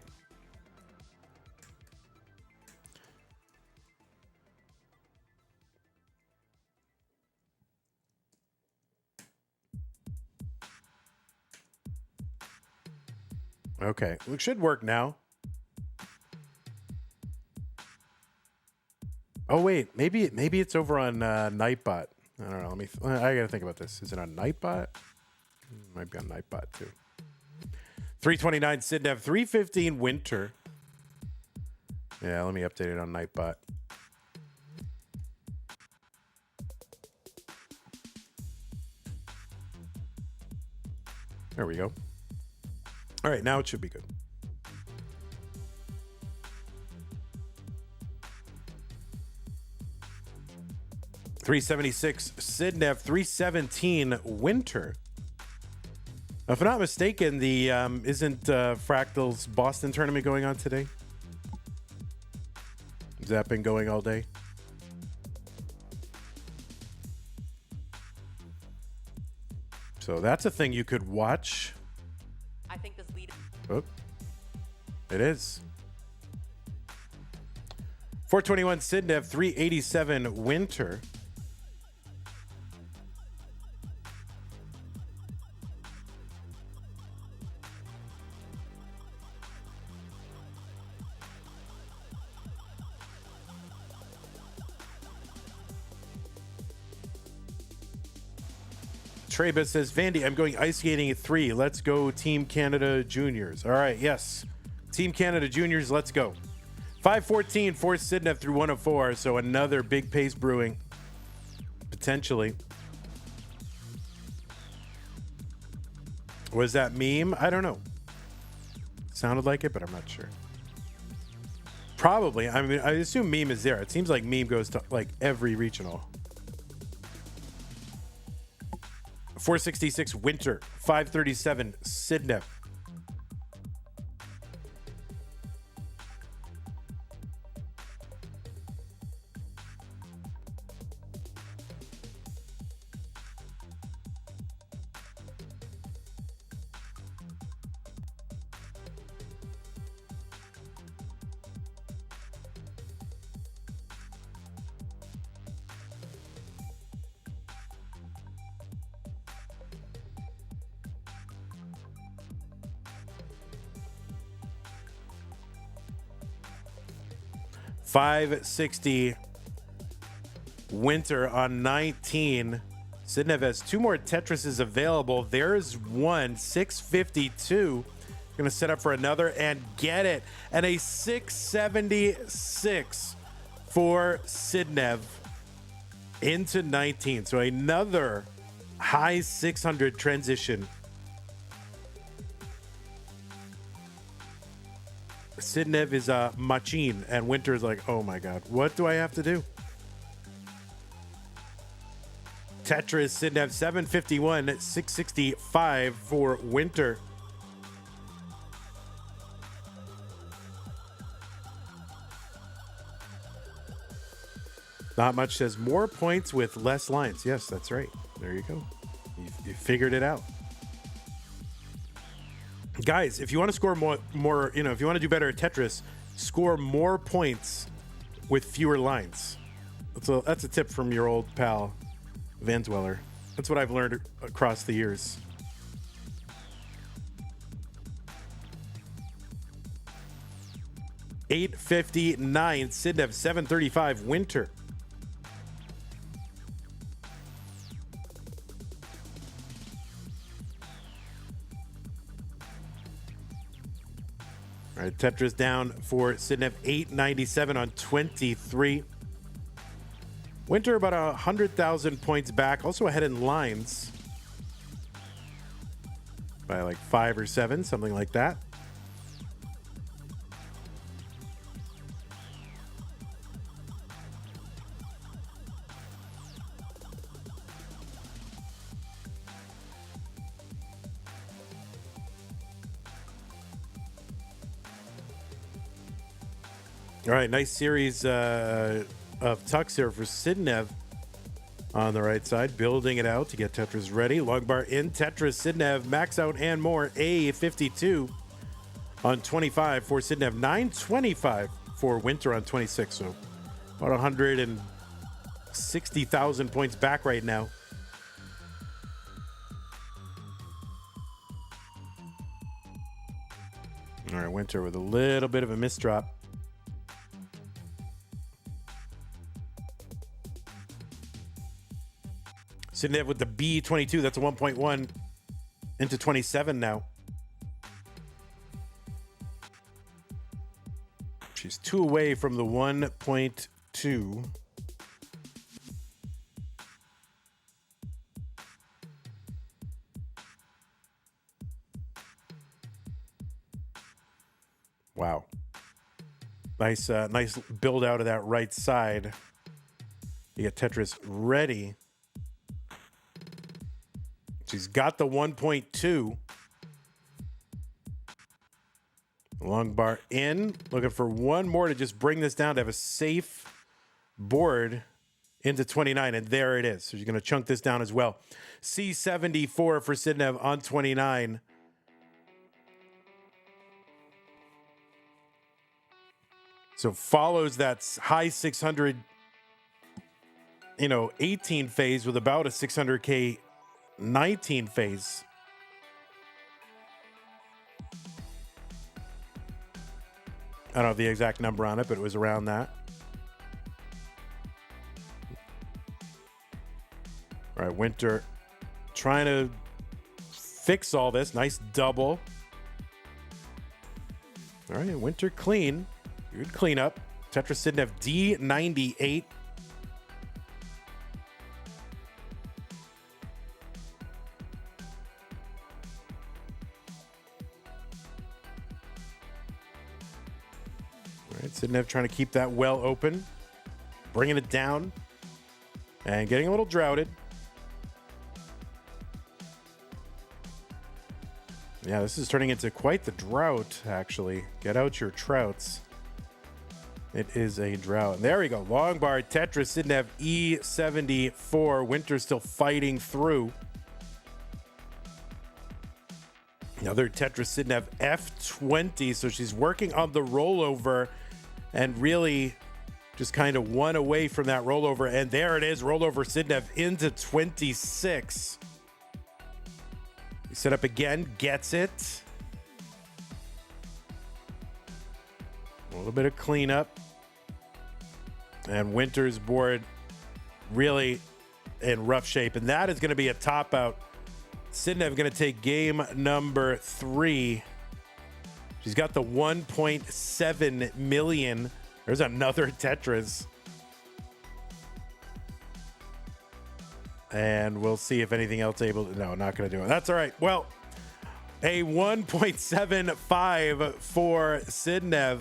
Okay, it should work now. Oh wait, maybe it's over on Nightbot. I don't know. I gotta think about this. Is it on Nightbot? Might be on Nightbot too. 329 Sidnev, 315 Winter. Yeah, let me update it on Nightbot. There we go. All right, now it should be good. $376 Sidnev, 317 Winter. If I'm not mistaken, the isn't Fractal's Boston tournament going on today? Has that been going all day? So that's a thing you could watch. I think this lead. Oh, it is. 421 Sidnev, 387 Winter. Treba says, Vandy, I'm going ice skating at 3. Let's go Team Canada Juniors. All right, yes. Team Canada Juniors, let's go. 514 for Sidnev through 104. So another big pace brewing. Potentially. Was that meme? I don't know. Sounded like it, but I'm not sure. Probably. I mean, I assume meme is there. It seems like meme goes to like every regional. 466 Winter, 537 Sidnev. $560 Winter on 19. Sidnev has 2 more Tetrises available. There's one, 652. Going to set up for another and get it. And a 676 for Sidnev into 19. So another high 600 transition. Sidnev is a machine, and Winter is like, oh my god, what do I have to do? Tetris, Sidnev, 751, 665 for Winter. Not much says more points with less lines. Yes, that's right. There you go. You figured it out. Guys, if you want to score more, you know, if you want to do better at Tetris, score more points with fewer lines. That's a tip from your old pal, Van Dweller. That's what I've learned across the years. $8.59, Sidnev, $7.35, Winter. All right, Tetris down for Sidnev, $8.97 on 23. Winter about 100,000 points back, also ahead in lines by like 5 or 7, something like that. All right, nice series of tucks here for Sidnev on the right side, building it out to get Tetris ready. Long bar in, Tetris, Sidnev, max out and more, A52 on 25 for Sidnev, 925 for Winter on 26, so about 160,000 points back right now. All right, Winter with a little bit of a misdrop. Sidnev with the B22, that's a 1.1 into 27 now. She's 2 away from the 1.2. Wow. Nice build out of that right side. You get Tetris ready. She's got the 1.2. Long bar in. Looking for one more to just bring this down to have a safe board into 29. And there it is. So she's going to chunk this down as well. C74 for Sidnev on 29. So follows that high 600, 18 phase with about a 600K 19 phase. I don't have the exact number on it, but it was around that. All right, Winter trying to fix all this. Nice double. All right, Winter clean. Good cleanup. Tetris Sidnev D98. All right, Sidnev trying to keep that well open, bringing it down, and getting a little droughted. Yeah, this is turning into quite the drought, actually. Get out your trouts. It is a drought. And there we go. Long bar, Tetris, Sidnev, E74. Winter still fighting through. Another Tetris, Sidnev, F20. So she's working on the rollover and really just kind of one away from that rollover. And there it is. Rollover Sidnev into 26. Set up again. Gets it. A little bit of cleanup. And Winter's board really in rough shape. And that is going to be a top out. Sidnev going to take game number 3. She's got the 1.7 million. There's another Tetris. And we'll see if anything else able to. No, not going to do it. That's all right. Well, a 1.75 for Sidnev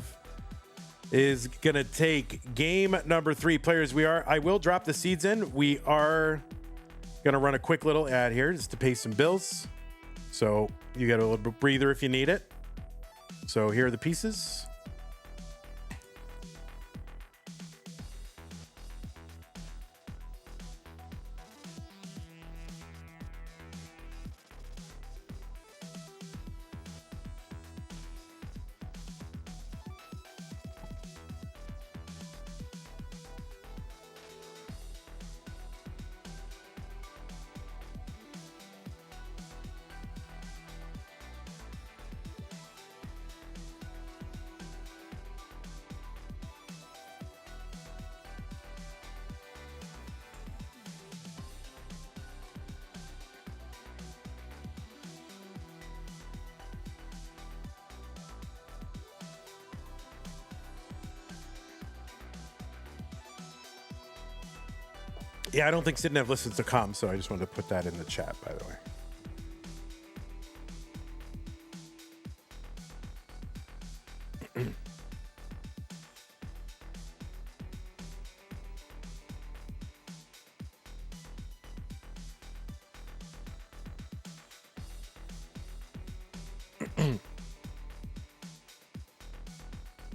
is going to take game number 3. Players, I will drop the seeds in. We are going to run a quick little ad here just to pay some bills. So you got a little breather if you need it. So here are the pieces. Yeah, I don't think Sidnev listens to comms, so I just wanted to put that in the chat, by the way.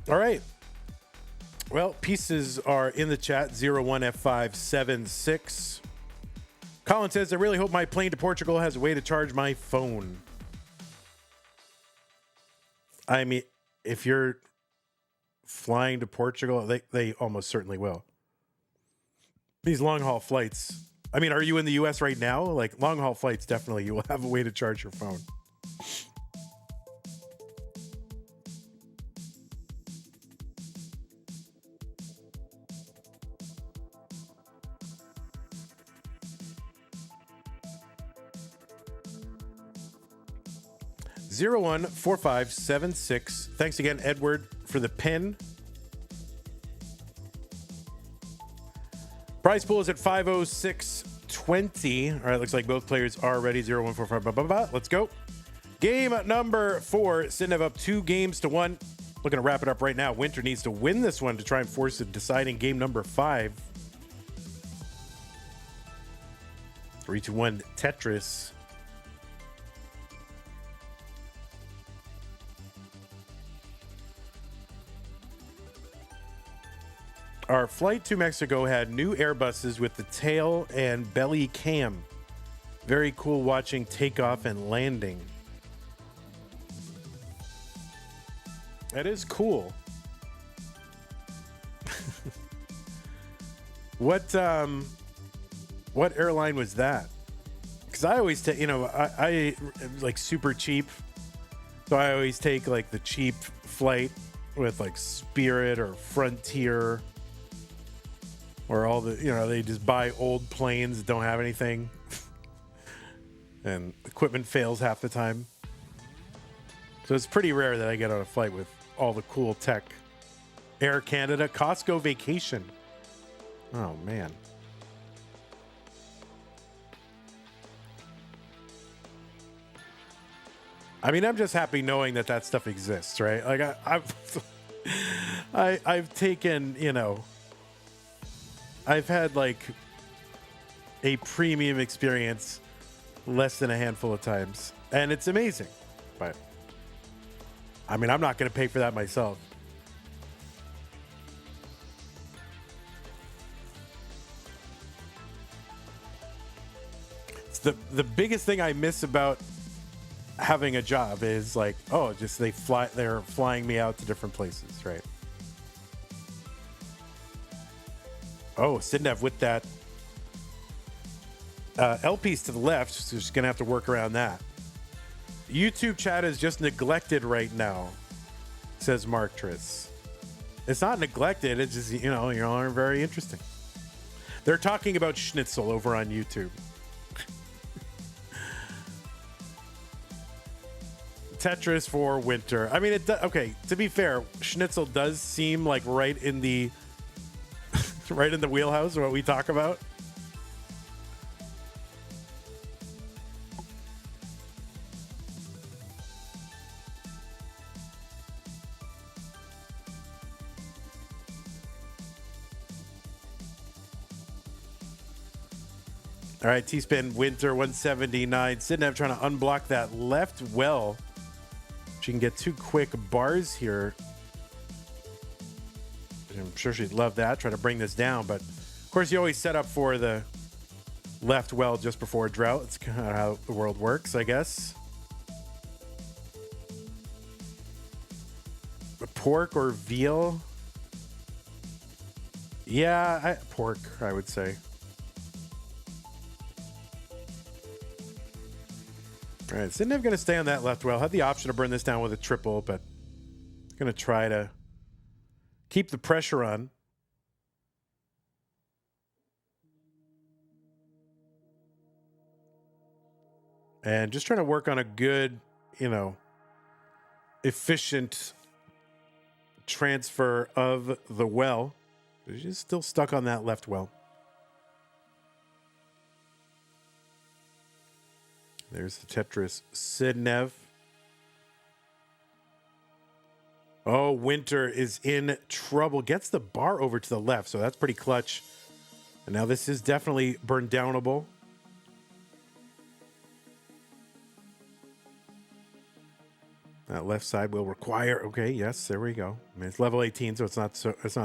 All right. Well, pieces are in the chat. 01F576. Colin says, I really hope my plane to Portugal has a way to charge my phone. I mean, if you're flying to Portugal, they almost certainly will. These long haul flights. I mean, are you in the US right now? Like long haul flights, definitely you will have a way to charge your phone. Zero 014576. Thanks again, Edward, for the pin. Prize pool is at 50620. All right, looks like both players are ready. 0145. Blah, blah, blah. Let's go. Game number 4. Sidnev up 2-1. Looking to wrap it up right now. Winter needs to win this one to try and force a deciding game number 5. 3-2-1 Tetris. Our flight to Mexico had new Airbuses with the tail and belly cam. Very cool watching takeoff and landing. That is cool. What airline was that? Because I always take, I like super cheap. So I always take like the cheap flight with like Spirit or Frontier. Or all the, they just buy old planes that don't have anything. And equipment fails half the time. So it's pretty rare that I get on a flight with all the cool tech. Air Canada, Costco vacation. Oh, man. I mean, I'm just happy knowing that stuff exists, right? Like, I've taken, I've had like a premium experience less than a handful of times, and it's amazing. But I mean, I'm not going to pay for that myself. It's the biggest thing I miss about having a job is like, just they're flying me out to different places, right? Oh, Sidnev with that L piece to the left. So just going to have to work around that. YouTube chat is just neglected right now, says Mark Triss. It's not neglected. It's just, you aren't very interesting. They're talking about schnitzel over on YouTube. Tetris for winter. I mean, okay, to be fair, schnitzel does seem like right in the wheelhouse of what we talk about. All right, T-spin winter 179. Sidnev trying to unblock that left well. She can get 2 quick bars here. I'm sure she'd love that. Try to bring this down, but of course you always set up for the left well just before drought. It's kind of how the world works, I guess. Pork or veal? Yeah, pork, I would say. All right, Sidnev going to stay on that left well. Had the option to burn this down with a triple, but going to try to keep the pressure on. And just trying to work on a good, efficient transfer of the well. She's still stuck on that left well. There's the Tetris Sidnev. Oh, Winter is in trouble. Gets the bar over to the left, so that's pretty clutch. And now this is definitely burn downable. That left side will require. Okay, yes, there we go. I mean, it's level 18, so it's not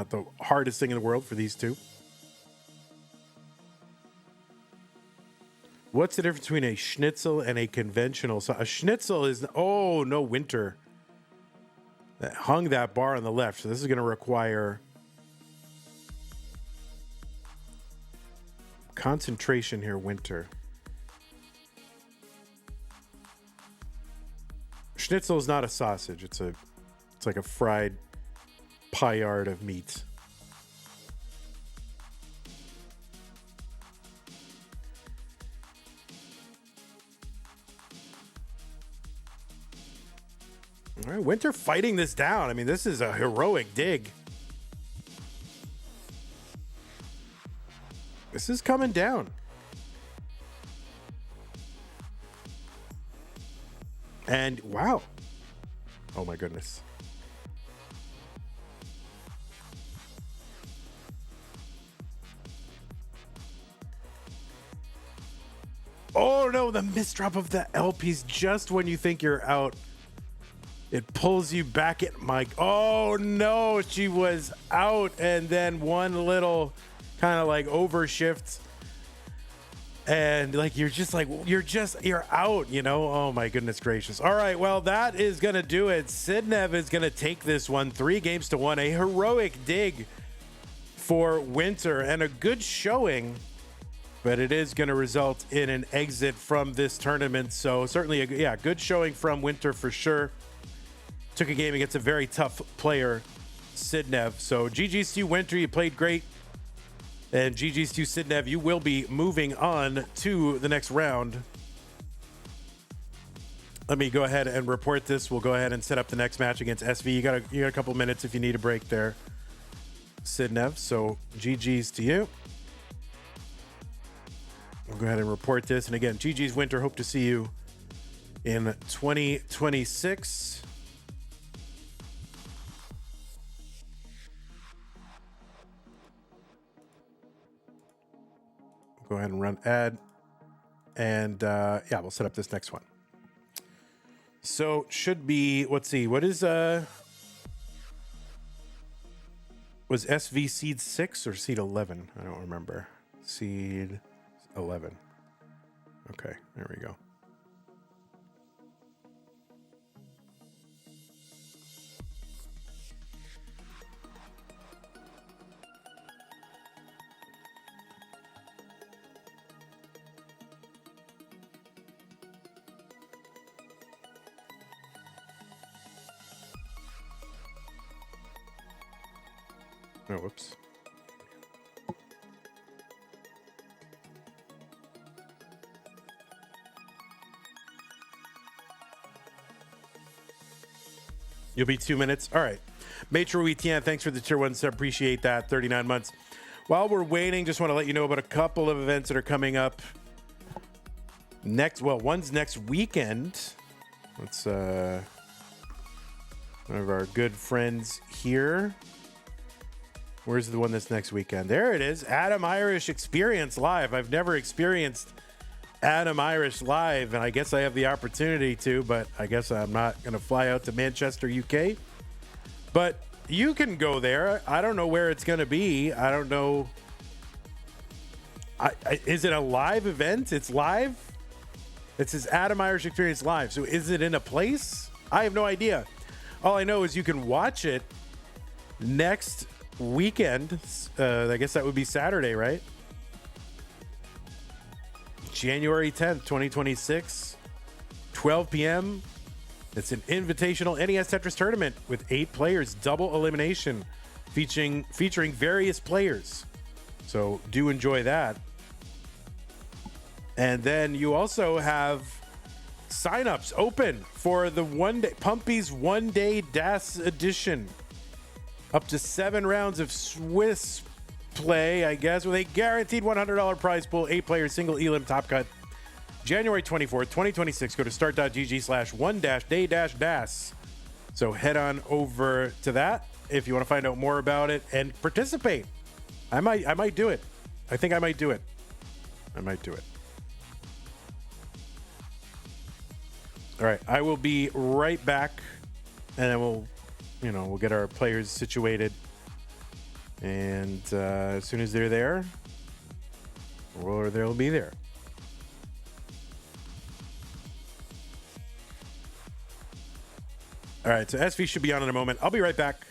the hardest thing in the world for these two. What's the difference between a schnitzel and a conventional? So a schnitzel is, oh, no, Winter. That hung that bar on the left. So this is going to require concentration here, Winter. Schnitzel is not a sausage. It's like a fried paillard of meat. All right, Winter fighting this down. I mean, this is a heroic dig. This is coming down. And wow. Oh my goodness. Oh no, the misdrop of the L piece just when you think you're out. It pulls you back at Mike. Oh no, she was out, and then one little kind of like overshift, and like you're out, you know. Oh my goodness gracious. All right, well, that is gonna do it. Sidnev is gonna take this one 3-1. A heroic dig for Winter and a good showing, but it is going to result in an exit from this tournament. So certainly a good showing from Winter for sure. Took a game against a very tough player, Sidnev. So GG's to Winter, you played great. And GG's to Sidnev, you will be moving on to the next round. Let me go ahead and report this. We'll go ahead and set up the next match against SV. You got a couple minutes if you need a break there, Sidnev. So GG's to you. We'll go ahead and report this. And again, GG's Winter. Hope to see you in 2026. Go ahead and run ad, and yeah, we'll set up this next one. So should be, let's see, what is was SV seed 6 or seed 11? I don't remember. Seed 11. Okay, there we go. Oh, whoops. You'll be 2 minutes. All right. Metro Etienne, thanks for the tier 1 sub. Appreciate that. 39 months. While we're waiting, just want to let you know about a couple of events that are coming up next. Well, one's next weekend. Let's one of our good friends here. Where's the one that's next weekend? There it is. Adam Irish Experience Live. I've never experienced Adam Irish live, and I guess I have the opportunity to, but I guess I'm not going to fly out to Manchester, UK. But you can go there. I don't know where it's going to be. I don't know. Is it a live event? It's live? It says Adam Irish Experience Live. So is it in a place? I have no idea. All I know is you can watch it next weekend. I guess that would be Saturday, right? January 10th, 2026, 12 p.m. It's an invitational NES Tetris tournament with 8 players, double elimination, featuring various players. So do enjoy that. And then you also have signups open for the Pumpy's one-day DAS edition. Up to 7 rounds of Swiss play, I guess, with a guaranteed $100 prize pool, 8 players, single elim top cut, January 24th, 2026. Go to start.gg/1-day-das. So head on over to that if you want to find out more about it and participate. I might do it. I think I might do it. I might do it. All right, I will be right back, and then we'll get our players situated, and as soon as they're there, or they'll be there. All right, so SV should be on in a moment. I'll be right back.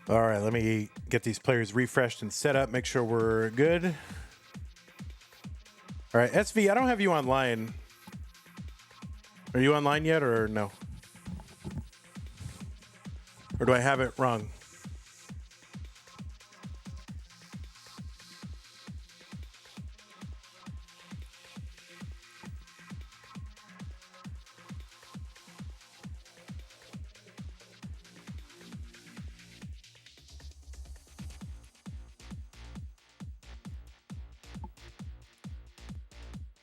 All right, let me get these players refreshed and set up, make sure we're good. All right, SV, I don't have you online. Are you online yet or no? Or do I have it wrong?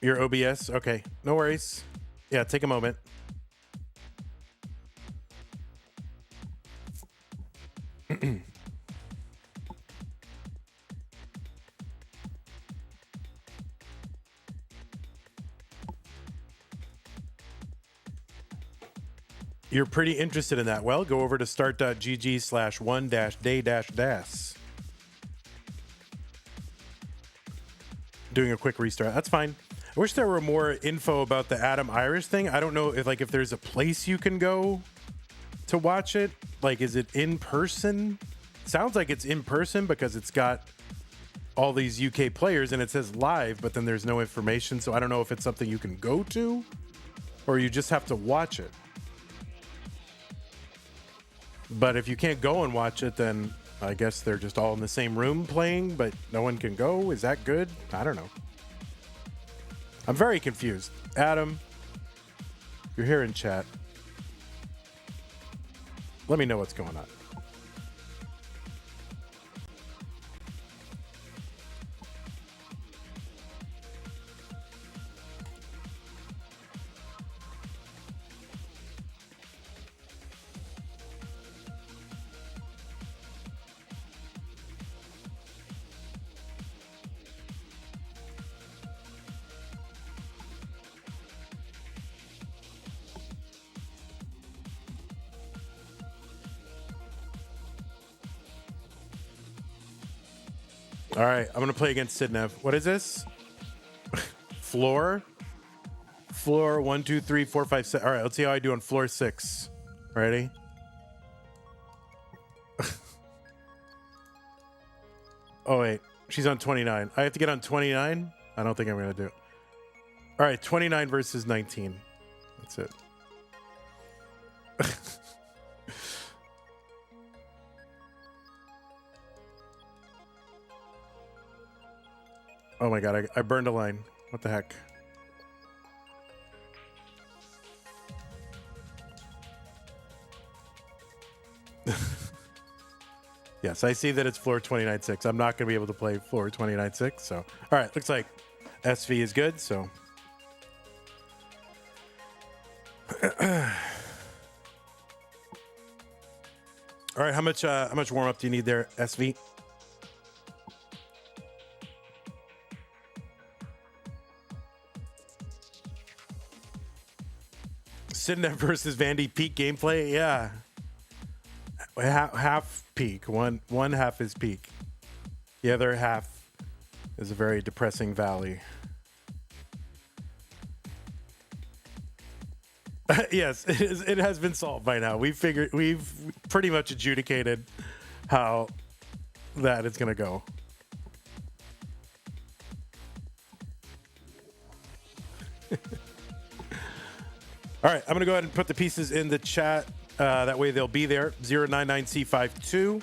Your OBS? Okay, no worries. Yeah, take a moment. You're pretty interested in that. Well, go over to start.gg/1-day-das. Doing a quick restart. That's fine. I wish there were more info about the Adam Irish thing. I don't know if there's a place you can go to watch it. Like, is it in person? Sounds like it's in person because it's got all these UK players and it says live, but then there's no information. So I don't know if it's something you can go to or you just have to watch it. But if you can't go and watch it, then I guess they're just all in the same room playing, but no one can go. Is that good? I don't know. I'm very confused. Adam, you're here in chat. Let me know what's going on. All right, I'm going to play against Sidnev. What is this? Floor? Floor 1, 2, 3, 4, 5, 6. All right, let's see how I do on floor 6. Ready? Oh, wait. She's on 29. I have to get on 29? I don't think I'm going to do it. All right, 29 versus 19. That's it. Oh my God, I burned a line. What the heck? Yes, I see that it's floor 29.6. I'm not going to be able to play floor 29.6. So, all right, looks like SV is good. So, all right, how much warm up do you need there, SV? Sidnev versus Vandy peak gameplay, yeah. Half peak. One half is peak. The other half is a very depressing valley. Yes, it has been solved by now. We've pretty much adjudicated how that is going to go. All right, I'm going to go ahead and put the pieces in the chat. That way they'll be there. 099C52.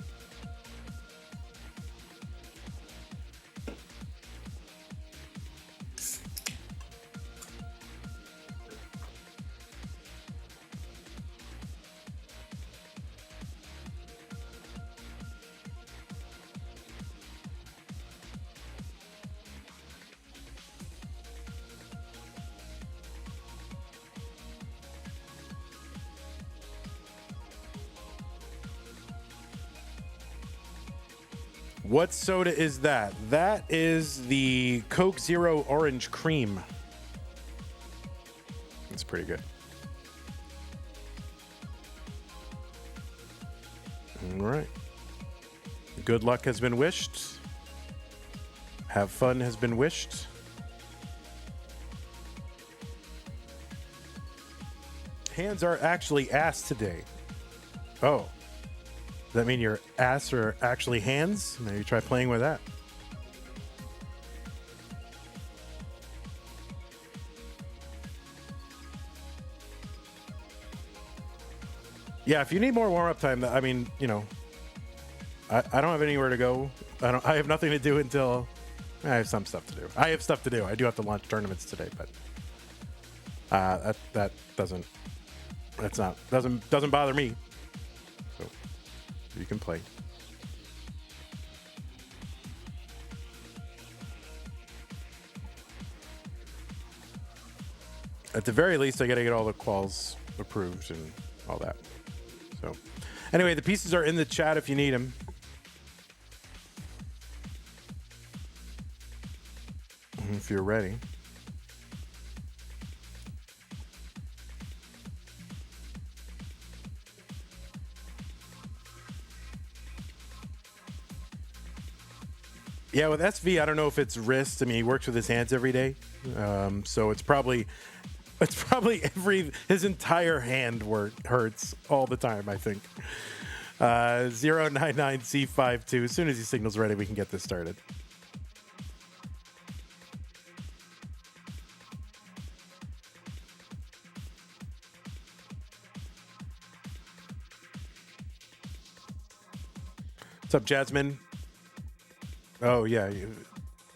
What soda is that? That is the Coke Zero Orange Cream. It's pretty good. All right. Good luck has been wished. Have fun has been wished. Hands are actually ass today. Oh. Does that mean your ass are actually hands? Maybe try playing with that. Yeah, if you need more warm-up time, I mean, you know, I don't have anywhere to go. I have nothing to do until I have some stuff to do. I have stuff to do. I do have to launch tournaments today, but that doesn't bother me. So you can play. At the very least, I got to get all the quals approved and all that. So anyway, the pieces are in the chat if you need them. If you're ready. Yeah, with SV, I don't know if it's wrist. I mean, he works with his hands every day, so it's probably his entire hand hurts all the time. I think. 099C52. As soon as he signals ready, we can get this started. What's up, Jasmine? Oh, yeah.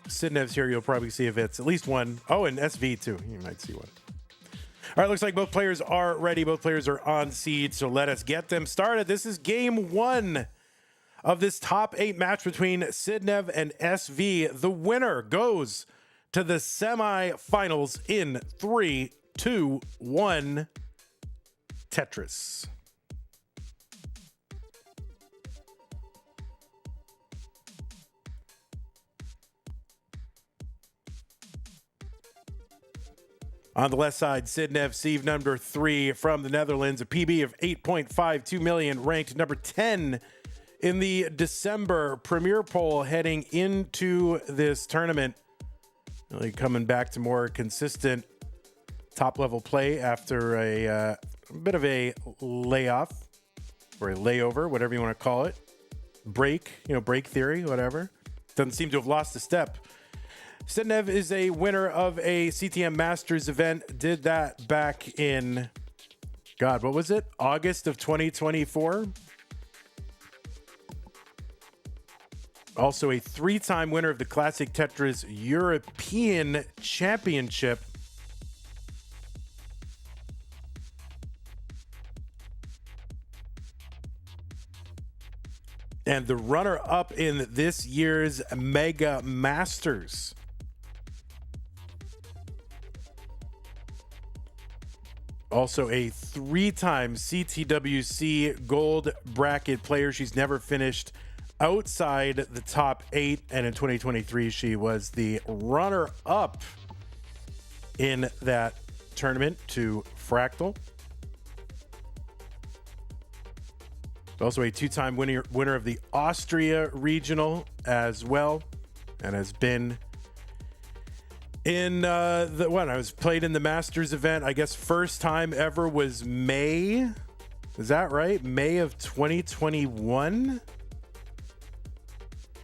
Sidnev's here. You'll probably see if it's at least one. Oh, and SV, too. You might see one. All right, looks like both players are ready. Both players are on seed, so let us get them started. This is game one of this top 8 match between Sidnev and SV. The winner goes to the semifinals in 3, 2, 1. Tetris. On the left side, Sidnev, seed number 3 from the Netherlands, a PB of 8.52 million, ranked number 10 in the December Premier Poll heading into this tournament. Really coming back to more consistent top-level play after a bit of a layoff or a layover, whatever you want to call it. Break theory, whatever. Doesn't seem to have lost a step. Sidnev is a winner of a CTM Masters event. Did that back in, God, what was it? August of 2024. Also a 3-time winner of the Classic Tetris European Championship. And the runner-up in this year's Mega Masters. Also a 3-time CTWC gold bracket player. She's never finished outside the top 8. And in 2023, she was the runner-up in that tournament to Fractal. Also a 2-time winner of the Austria Regional as well, and has been in I was played in the Masters event. I guess first time ever was May. Is that right? May of 2021?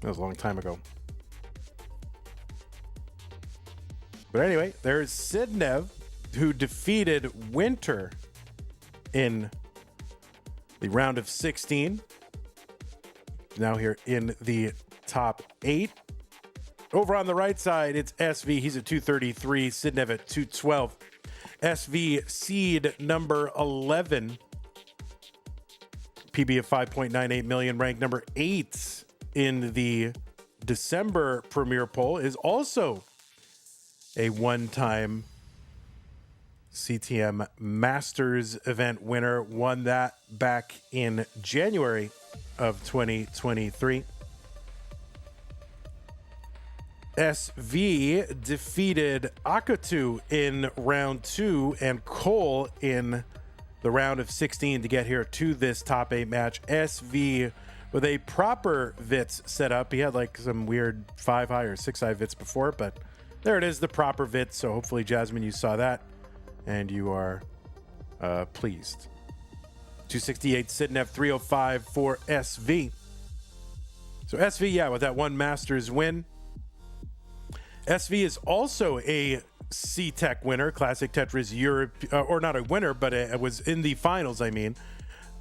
That was a long time ago. But anyway, there's Sidnev, who defeated Winter in the round of 16. Now here in the top 8. Over on the right side, it's SV. He's at 233. Sidnev at 212. SV seed number 11. PB of 5.98 million, ranked number 8 in the December Premier Poll, is also a one-time CTM Masters event winner. Won that back in January of 2023. SV defeated Akatu in round 2 and Cole in the round of 16 to get here to this top 8 match. SV with a proper Vits setup. He had like some weird 5-high or 6-high Vits before, but there it is, the proper Vits. So hopefully, Jasmine, you saw that and you are pleased. 268 Sidnev, 305 for SV. So SV, yeah, with that one Masters win. SV is also a C-Tech winner, Classic Tetris Europe, or not a winner, but it was in the finals, I mean,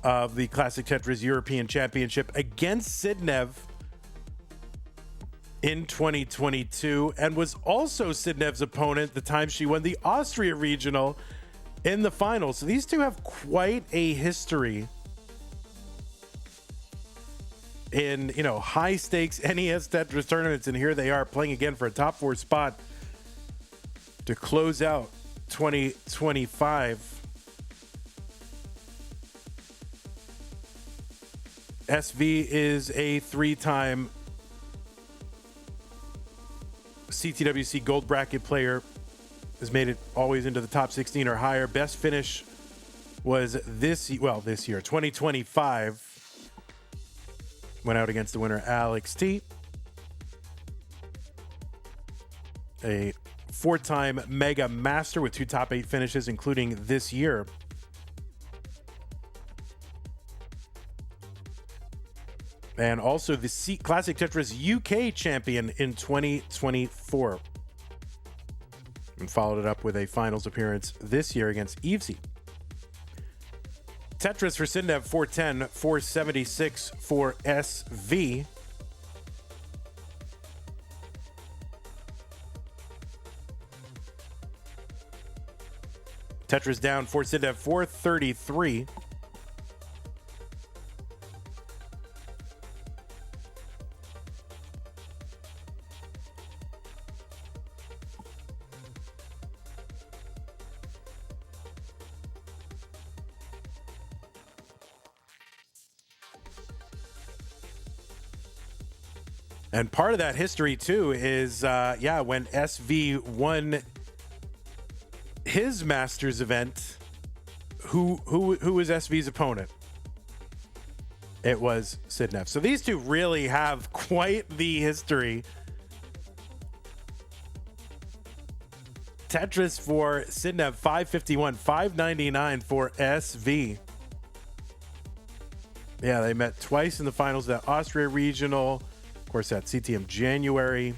of the Classic Tetris European Championship against Sidnev in 2022, and was also Sidnev's opponent the time she won the Austria Regional in the finals. So these two have quite a history in, high stakes NES Tetris tournaments, and here they are playing again for a top 4 spot to close out 2025. SV is a 3-time CTWC gold bracket player, has made it always into the top 16 or higher. Best finish was this year, 2025. Went out against the winner, Alex T. A 4-time Mega Master with 2 top 8 finishes, including this year. And also the Classic Tetris UK champion in 2024. And followed it up with a finals appearance this year against Evesy. Tetris for Sidnev, 410, 476 for SV. Tetris down for Sidnev, 433. And part of that history too is, when SV won his Masters event, who was SV's opponent? It was Sidnev. So these two really have quite the history. Tetris for Sidnev, 551, 599 for SV. Yeah, they met twice in the finals, that Austria Regional. Of course, that CTM January.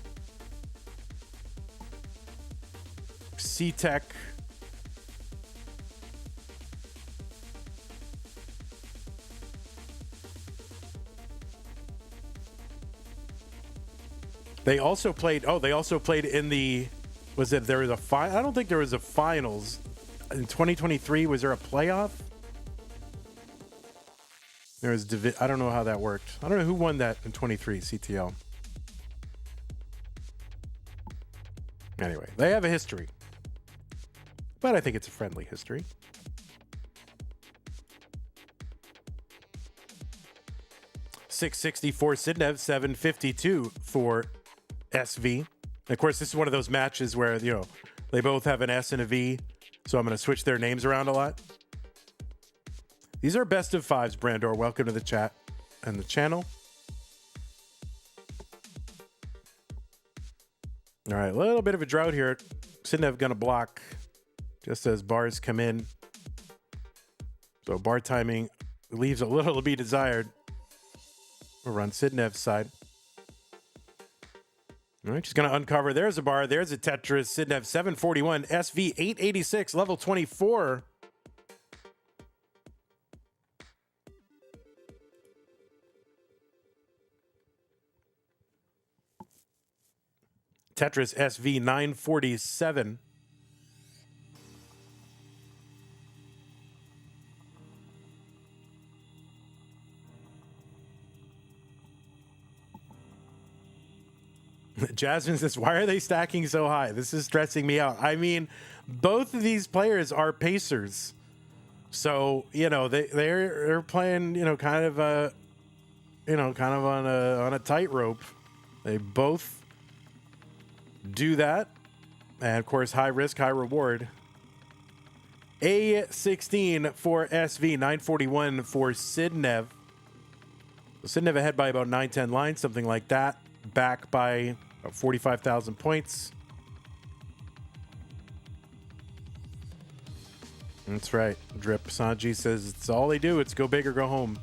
C-Tech. They also played. Oh, they also played in the. Was it there was a final? I don't think there was a finals in 2023. Was there a playoff? There was. I don't know how that worked. I don't know who won that in 23 CTL. Anyway, they have a history, but I think it's a friendly history. $660 for Sidnev, $752 for SV. And of course, this is one of those matches where, you know, they both have an S and a V, so I'm going to switch their names around a lot. These are best of fives, Brandor. Welcome to the chat and the channel. All right, a little bit of a drought here. Sidnev going to block just as bars come in. So bar timing leaves a little to be desired. We'll run Sidnev's side. All right, she's going to uncover. There's a bar. There's a Tetris. Sidnev 741. SV 886. Level 24. Tetris SV 947. Jasmine says, why are they stacking so high? This is stressing me out. I mean, both of these players are pacers. So, you know, they're playing, you know, kind of on a tightrope. They both do that. And of course, high risk, high reward. A16 for SV, 941 for Sidnev. Sidnev ahead by about 9-10 lines, something like that. Back by 45,000 points. That's right. Drip Sanji says it's all they do. It's go big or go home.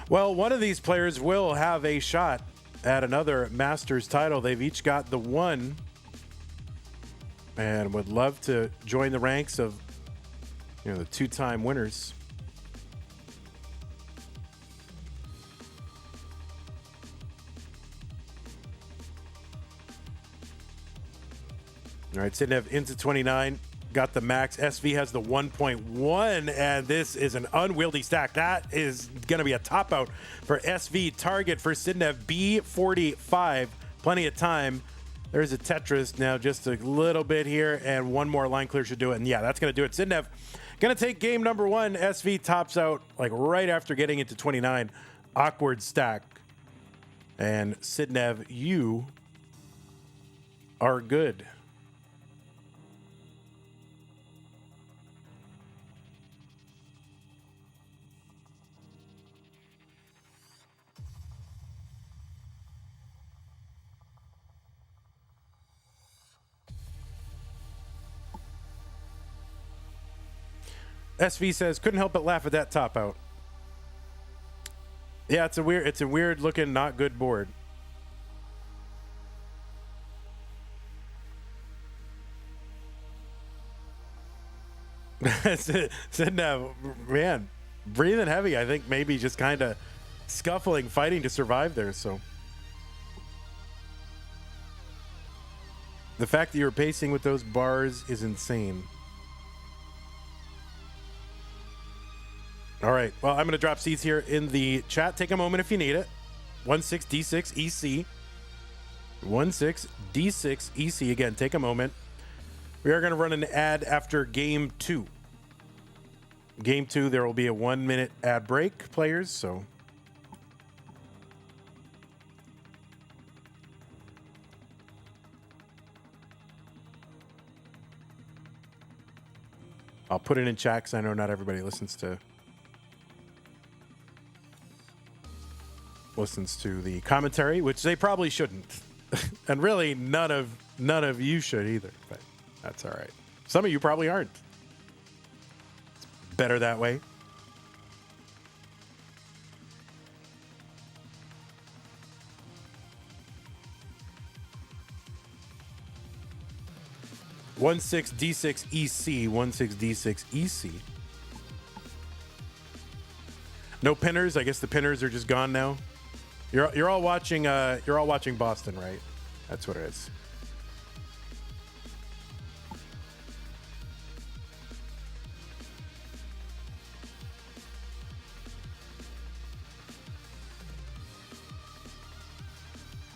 Well, one of these players will have a shot at another Masters title. They've each got the one and would love to join the ranks of, you know, the two-time winners. All right, Sidnev into 29, got the max. SV has the 1.1, and this is an unwieldy stack. That is going to be a top out for SV. Target for Sidnev, B45. Plenty of time. There's a Tetris now, just a little bit here, and one more line clear should do it. And yeah, that's going to do it. Sidnev going to take game number one. SV tops out like right after getting into 29. Awkward stack. And Sidnev, you are good. SV says, couldn't help but laugh at that top out. Yeah, it's a weird looking, not good board. Sidnev, man, breathing heavy. I think maybe just kind of scuffling, fighting to survive there. So the fact that you're pacing with those bars is insane. All right. Well, I'm going to drop seeds here in the chat. Take a moment if you need it. 16D6 EC. 16D6 EC. Again, take a moment. We are going to run an ad after game 2. Game 2, there will be a 1-minute ad break, players. So I'll put it in chat because I know not everybody listens to the commentary, which they probably shouldn't. And really none of you should either, but that's all right. Some of you probably aren't. It's better that way. D6 EC, 16D6 EC. No pinners. I guess the pinners are just gone now. You're all watching Boston, right? That's what it is.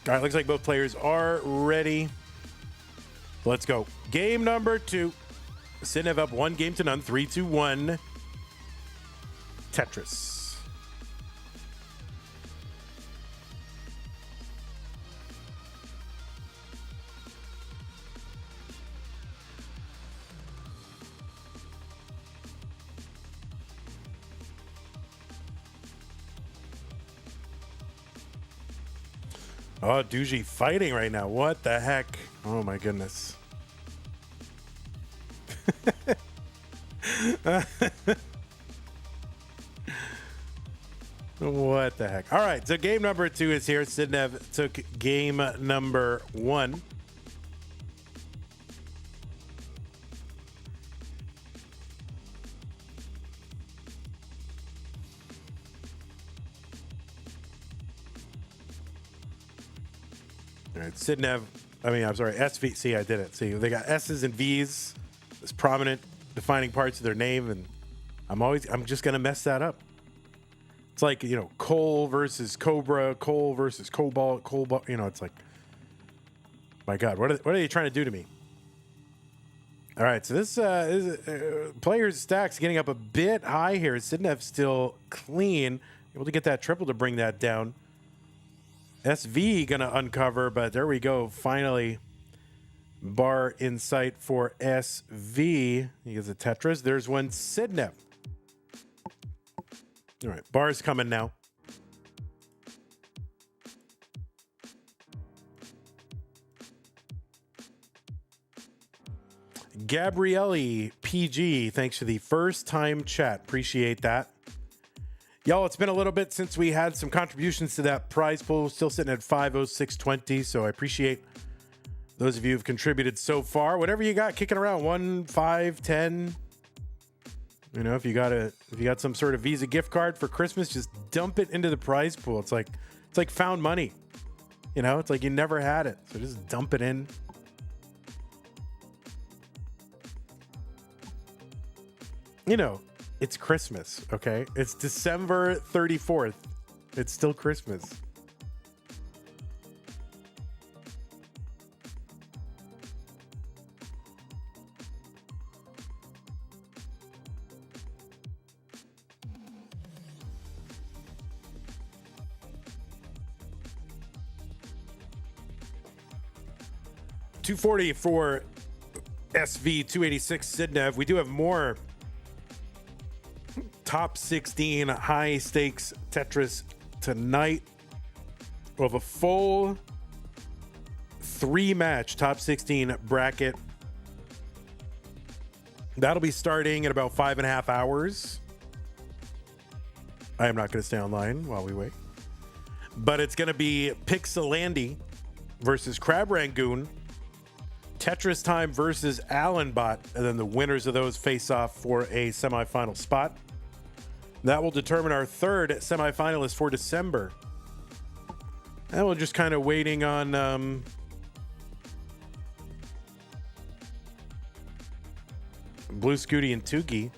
All right, looks like both players are ready. Let's go. Game number 2. Sidnev up 1-0. 3-2-1. Tetris. Oh, Duji fighting right now. What the heck? Oh, my goodness. What the heck? All right, so game number 2 is here. Sidnev took game number 1. All right, Sidnev, I'm sorry, SV. See, I did it. See, they got S's and V's as prominent defining parts of their name, and I'm just gonna mess that up. It's like, coal versus cobra, coal versus cobalt, it's like, my God, what are they trying to do to me? All right, so this player's stacks getting up a bit high here. Sidnev still clean, able to get that triple to bring that down. SV gonna uncover, but there we go. Finally, bar in sight for SV. He gets a Tetris. There's one Sidnev. All right, bar's coming now. Gabrielli PG, thanks for the first time chat. Appreciate that. Y'all, it's been a little bit since we had some contributions to that prize pool. Still sitting at 506.20, so I appreciate those of you who've contributed so far. Whatever you got kicking around, 1, 5, 10. If you got some sort of Visa gift card for Christmas, just dump it into the prize pool. It's like found money. It's like you never had it, so just dump it in. It's Christmas, okay? It's December 34th. It's still Christmas. $240 for SV, $286 Sidnev. We do have more top 16 high stakes Tetris tonight. We'll have a full 3-match top 16 bracket. That'll be starting in about 5.5 hours. I am not going to stay online while we wait. But it's going to be Pixelandy versus Crab Rangoon, Tetris Time versus Allenbot, and then the winners of those face off for a semifinal spot. That will determine our third semifinalist for December. And we're just kind of waiting on Blue Scooty and Tugi,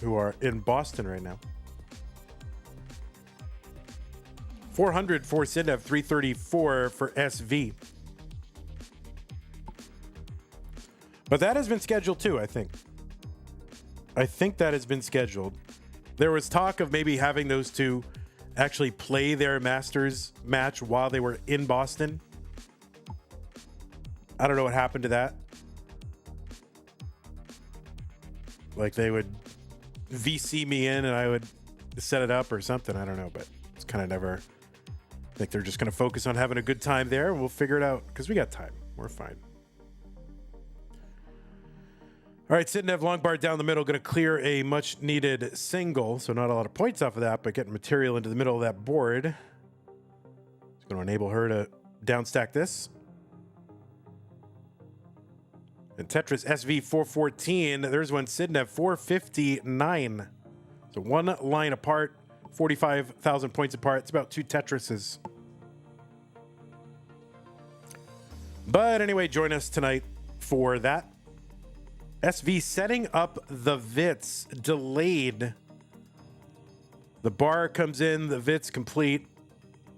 who are in Boston right now. 400 for Sidnev, 334 for SV. But that has been scheduled too, I think. I think that has been scheduled. There was talk of maybe having those two actually play their Masters match while they were in Boston. I don't know what happened to that. Like they would VC me in and I would set it up or something. I don't know, but it's kind of never. I think they're just going to focus on having a good time there, and we'll figure it out because we got time. We're fine. All right, Sidnev long bar down the middle, going to clear a much-needed single, so not a lot of points off of that, but getting material into the middle of that board. It's going to enable her to downstack this. And Tetris SV 414, there's one Sidnev 459. So one line apart, 45,000 points apart. It's about 2 Tetrises. But anyway, join us tonight for that. SV setting up the Vits, delayed. The bar comes in, the Vits complete.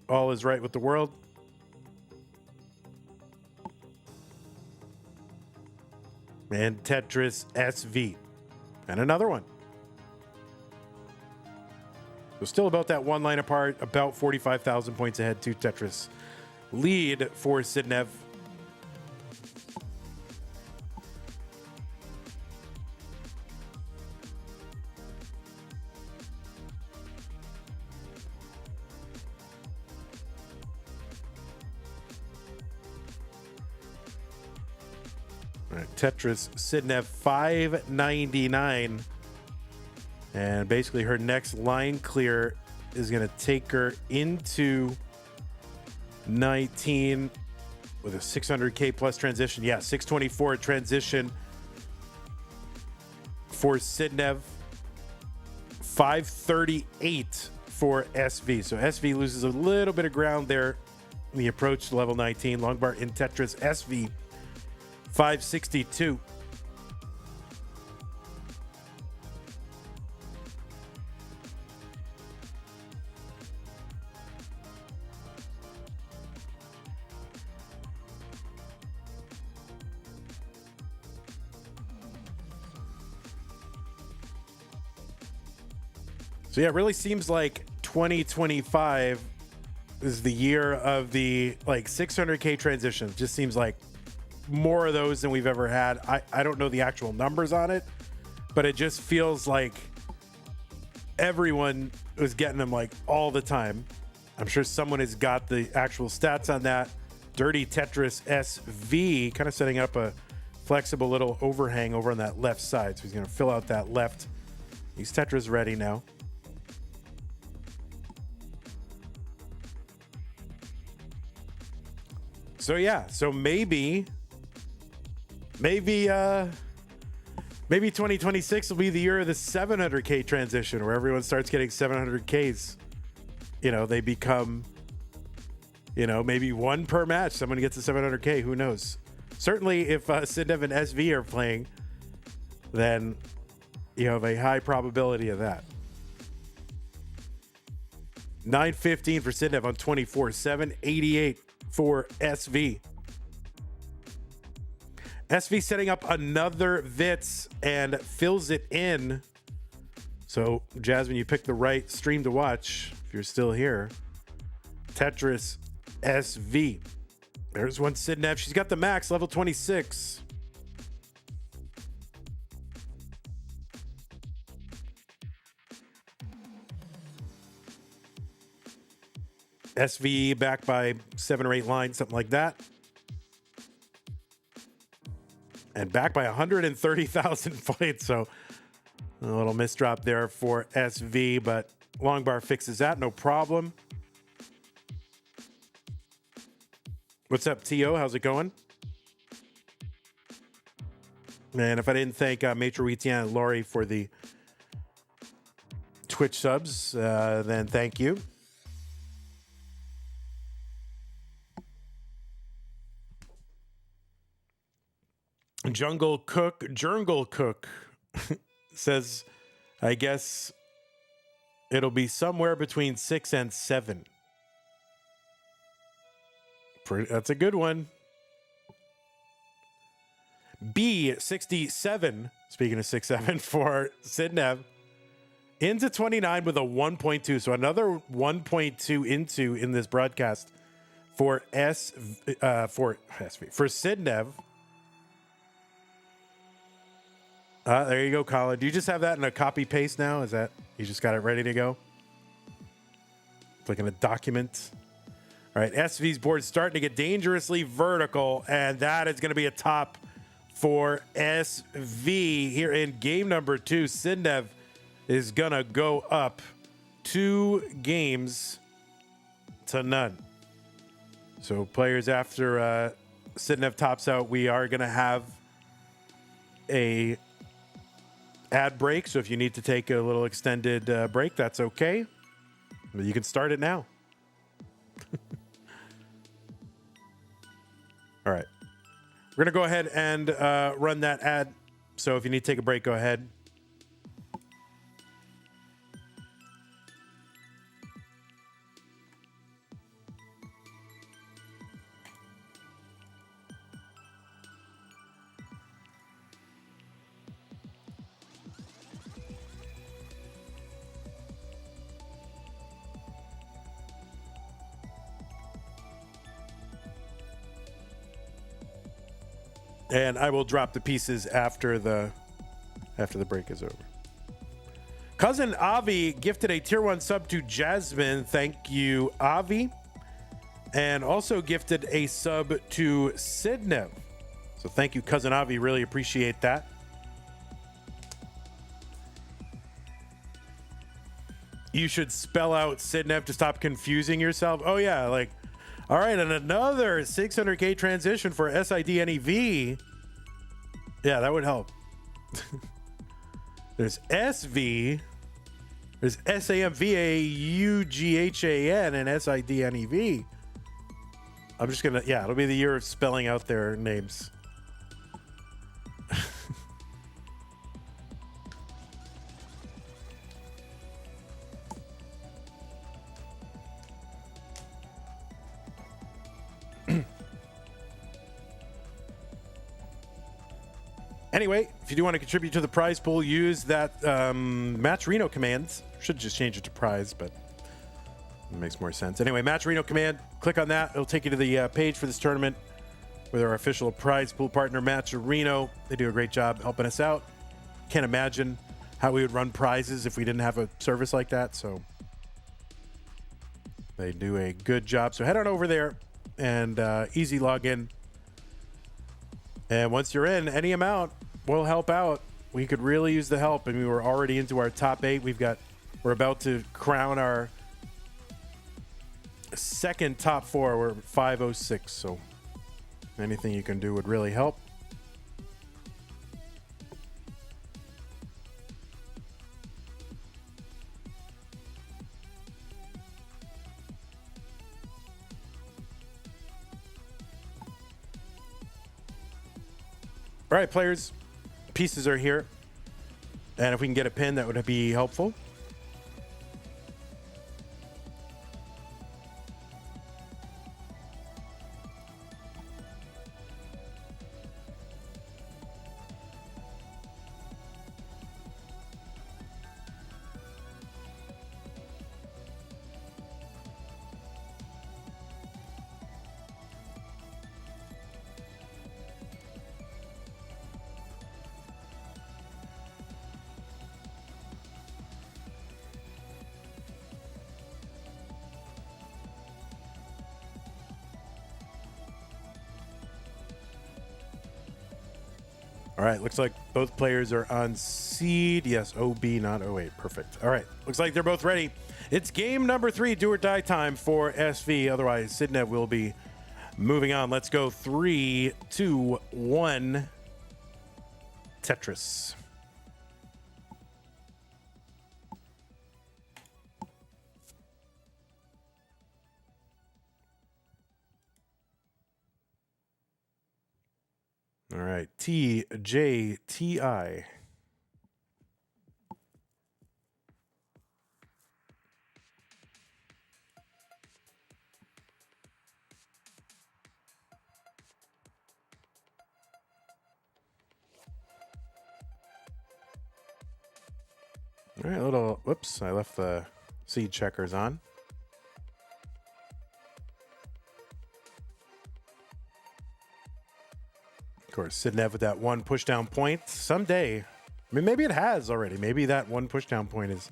All is right with the world. And Tetris SV. And another one. So still about that one line apart, about 45,000 points ahead to Tetris. Lead for Sidnev. All right, Tetris Sidnev 599. And basically her next line clear is going to take her into 19 with a 600K plus transition. Yeah, 624 transition for Sidnev. 538 for SV. So SV loses a little bit of ground there in the approach to level 19. Long bar in Tetris SV 562. So yeah, it really seems like 2025 is the year of the like 600K transitions. Just seems like more of those than we've ever had. I don't know the actual numbers on it, but it just feels like everyone was getting them like all the time. I'm sure someone has got the actual stats on that. Dirty Tetris SV kind of setting up a flexible little overhang over on that left side. So he's going to fill out that left. He's Tetris ready now. So yeah, so maybe 2026 will be the year of the 700K transition where everyone starts getting 700Ks. You know, they become, you know, maybe one per match. Someone gets a 700K. Who knows? Certainly, if Sidnev and SV are playing, then you have a high probability of that. 915 for Sidnev on 24, 788 for SV. SV setting up another Vits and fills it in. So, Jasmine, you picked the right stream to watch if you're still here. Tetris SV. There's one Sidnev. She's got the max, level 26. SV back by 7 or 8 lines, something like that. And back by 130,000 points. So a little misdrop there for SV, but Longbar fixes that, no problem. What's up, T.O.? How's it going? And if I didn't thank Maitre Wheatian and Laurie for the Twitch subs, then thank you. Jungle Cook says, I guess it'll be somewhere between 6 and 7. That's a good one. B67, speaking of 6-7 for Sidnev, into 29 with a 1.2. So another 1.2 into in this broadcast for Sidnev. There you go, Colin. Do you just have that in a copy paste now? Is that you just got it ready to go? Like in a document. All right, SV's board starting to get dangerously vertical, and that is going to be a top for SV here in game number 2. Sidnev is going to go up 2 games to none. So players after Sidnev tops out, we are going to have a ad break. So if you need to take a little extended break, that's okay. You can start it now. All right. We're going to go ahead and run that ad. So if you need to take a break, go ahead. And I will drop the pieces after the break is over. Cousin Avi gifted a tier 1 sub to Jasmine. Thank you, Avi. And also gifted a sub to Sidnev. So thank you, Cousin Avi. Really appreciate that. You should spell out Sidnev to stop confusing yourself. Oh, yeah, like... All right, and another 600K transition for SIDNEV. Yeah, that would help. There's SV. There's SAMVAUGHAN and SIDNEV. I'm just going to, yeah, it'll be the year of spelling out their names. Anyway, if you do want to contribute to the prize pool, use that Match Reno command. Should just change it to prize, but it makes more sense. Anyway, Match Reno command. Click on that. It'll take you to the page for this tournament with our official prize pool partner, Match Reno. They do a great job helping us out. Can't imagine how we would run prizes if we didn't have a service like that. So they do a good job. So head on over there and easy login. And once you're in, any amount will help out. We could really use the help, and we were already into our top 8. We're about to crown our second top 4. We're 506, so anything you can do would really help. All right, players, pieces are here. And if we can get a pin, that would be helpful. All right, looks like both players are on seed. Yes, OB, not 08. Perfect. All right, looks like they're both ready. It's game number 3, do or die time for SV. Otherwise, Sidnev will be moving on. Let's go 3, 2, 1. Tetris. All right, TJTI. All right, whoops, I left the seed checkers on. Of course, Sidnev with that one push down point. Someday, I mean, maybe it has already. Maybe that one push down point has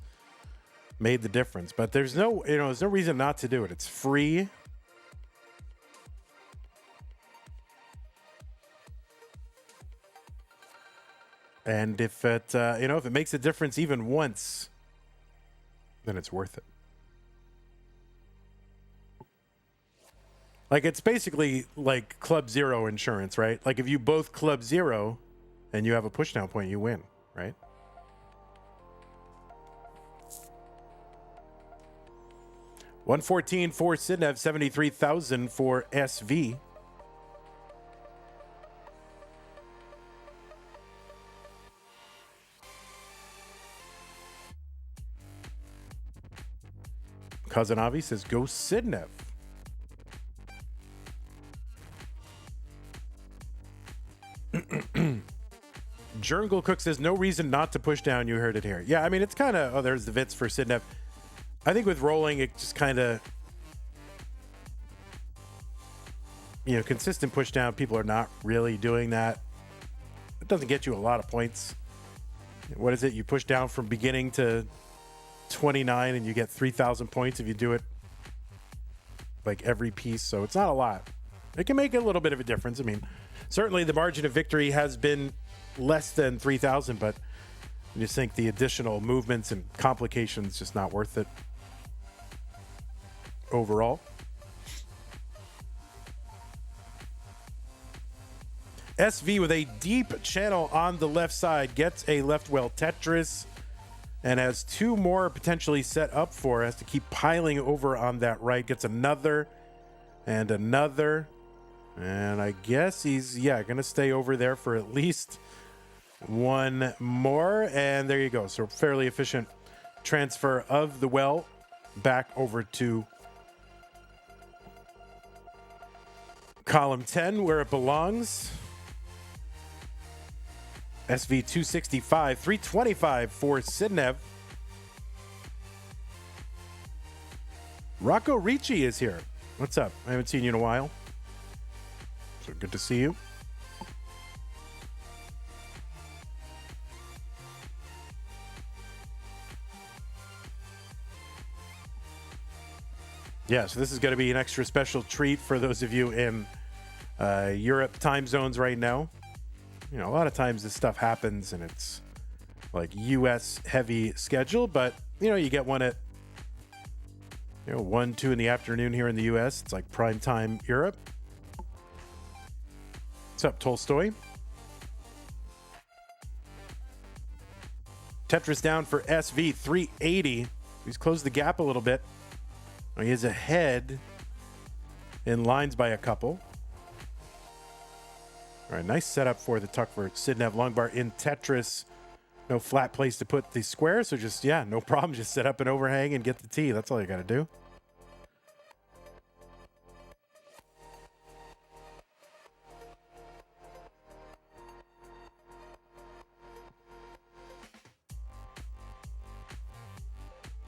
made the difference. But there's no reason not to do it. It's free. And if it, if it makes a difference even once, then it's worth it. Like, it's basically like Club Zero insurance, right? Like, if you both Club Zero and you have a pushdown point, you win, right? $114 for Sidnev, $73,000 for SV. Kazanavi says, go Sidnev. Jerngle Cook says, no reason not to push down. You heard it here. Yeah, I mean, it's kind of, oh, there's the Vits for Sidnev. I think with rolling, it just kind of, you know, consistent push down. People are not really doing that. It doesn't get you a lot of points. What is it? You push down from beginning to 29 and you get 3,000 points if you do it like every piece. So it's not a lot. It can make a little bit of a difference. I mean, certainly the margin of victory has been less than 3,000, but I just think the additional movements and complications just not worth it overall. SV with a deep channel on the left side gets a left well Tetris and has two more potentially set up for. Has to keep piling over on that right. Gets another and another. And I guess he's, going to stay over there for at least one more. And there you go. So fairly efficient transfer of the well back over to column 10 where it belongs. SV 265, 325 for Sidnev. Rocco Ricci is here. What's up? I haven't seen you in a while. So good to see you. Yeah, so this is going to be an extra special treat for those of you in Europe time zones right now. You know, a lot of times this stuff happens and it's like US heavy schedule, but you know, you get one at 1, 2 in the afternoon here in the US. It's like prime time Europe. What's up, Tolstoy? Tetris down for SV 380. He's closed the gap a little bit. He is ahead in lines by a couple. All right, nice setup for the tuck for Sidnev. Longbar in Tetris. No flat place to put the square, so just, no problem. Just set up an overhang and get the tee. That's all you got to do.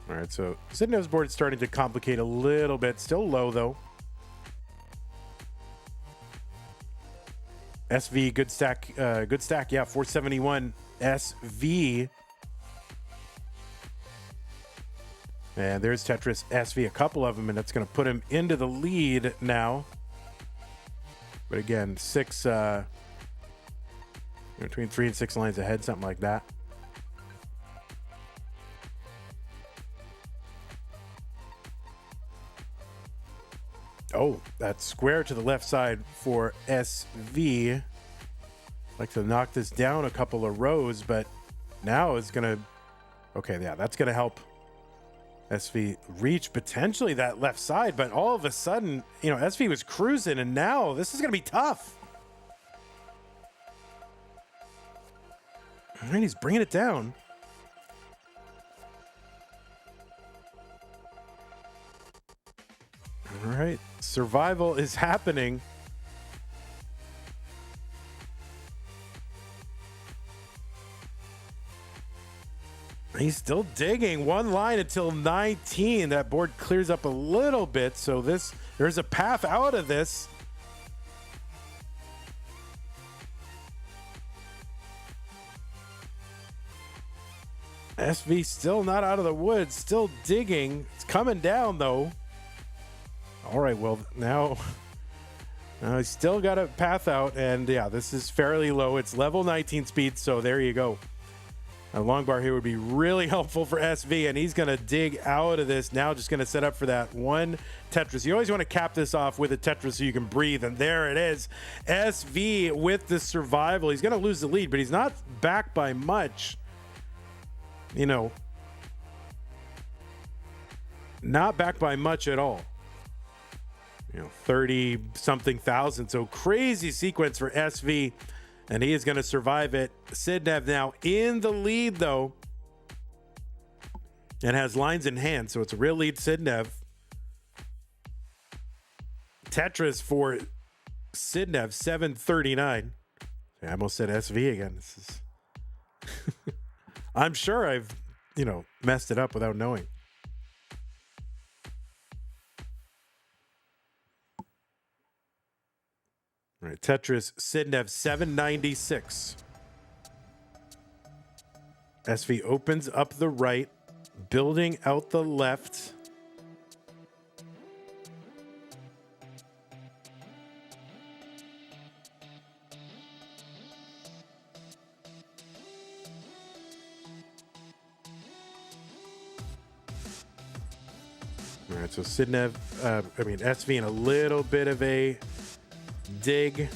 All right, so Sidnev's board is starting to complicate a little bit. Still low, though. SV, good stack, yeah, 471 SV. And there's Tetris SV, a couple of them, and that's going to put him into the lead now. But again, between 3 and 6 lines ahead, something like that. Oh, that square to the left side for SV. Like to knock this down a couple of rows, but now it's going to... Okay, yeah, that's going to help SV reach potentially that left side, but all of a sudden, SV was cruising, and now this is going to be tough. All right, he's bringing it down. All right, survival is happening. He's still digging. One line until 19. That board clears up a little bit, so there's a path out of this. SV still not out of the woods, still digging. It's coming down, though. All right, well, now he's still got a path out, and yeah, this is fairly low. It's level 19 speed, so there you go. A long bar here would be really helpful for SV, and he's going to dig out of this. Now just going to set up for that one Tetris. You always want to cap this off with a Tetris so you can breathe, and there it is. SV with the survival. He's going to lose the lead, but he's not back by much. Not back by much at all. 30-something thousand. So crazy sequence for SV, and he is going to survive it. Sidnev now in the lead, though, and has lines in hand, so it's a real lead Sidnev. Tetris for Sidnev, 739. I almost said SV again. This is I'm sure I've, messed it up without knowing. All right, Tetris, Sidnev, 796. SV opens up the right, building out the left. All right, so Sidnev, SV in a little bit of a dig,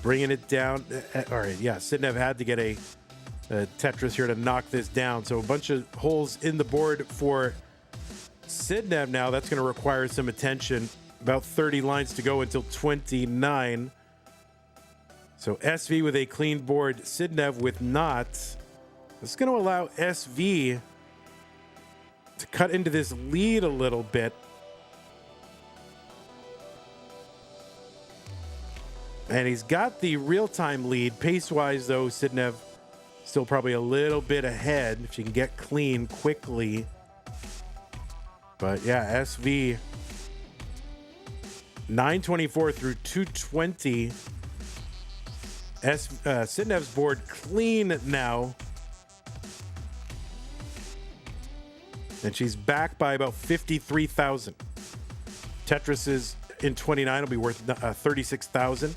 bringing it down. All right, yeah, Sidnev had to get a Tetris here to knock this down. So a bunch of holes in the board for Sidnev now. That's going to require some attention. About 30 lines to go until 29. So SV with a clean board, Sidnev with not. This is going to allow SV to cut into this lead a little bit. And he's got the real-time lead. Pace-wise, though, Sidnev still probably a little bit ahead if you can get clean quickly. But yeah, SV 924 through 220. Sidnev's board clean now. And she's back by about 53,000. Tetris is in 29 will be worth 36,000.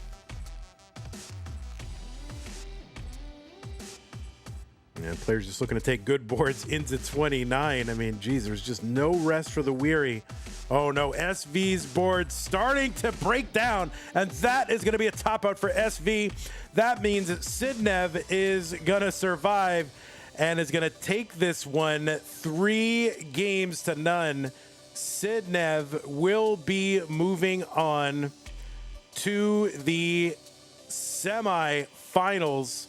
And players just looking to take good boards into 29. I mean, geez, there's just no rest for the weary. Oh no, SV's board starting to break down, and that is going to be a top out for SV. That means that Sidnev is going to survive and is going to take this one 3 games to none. Sidnev will be moving on to the semifinals.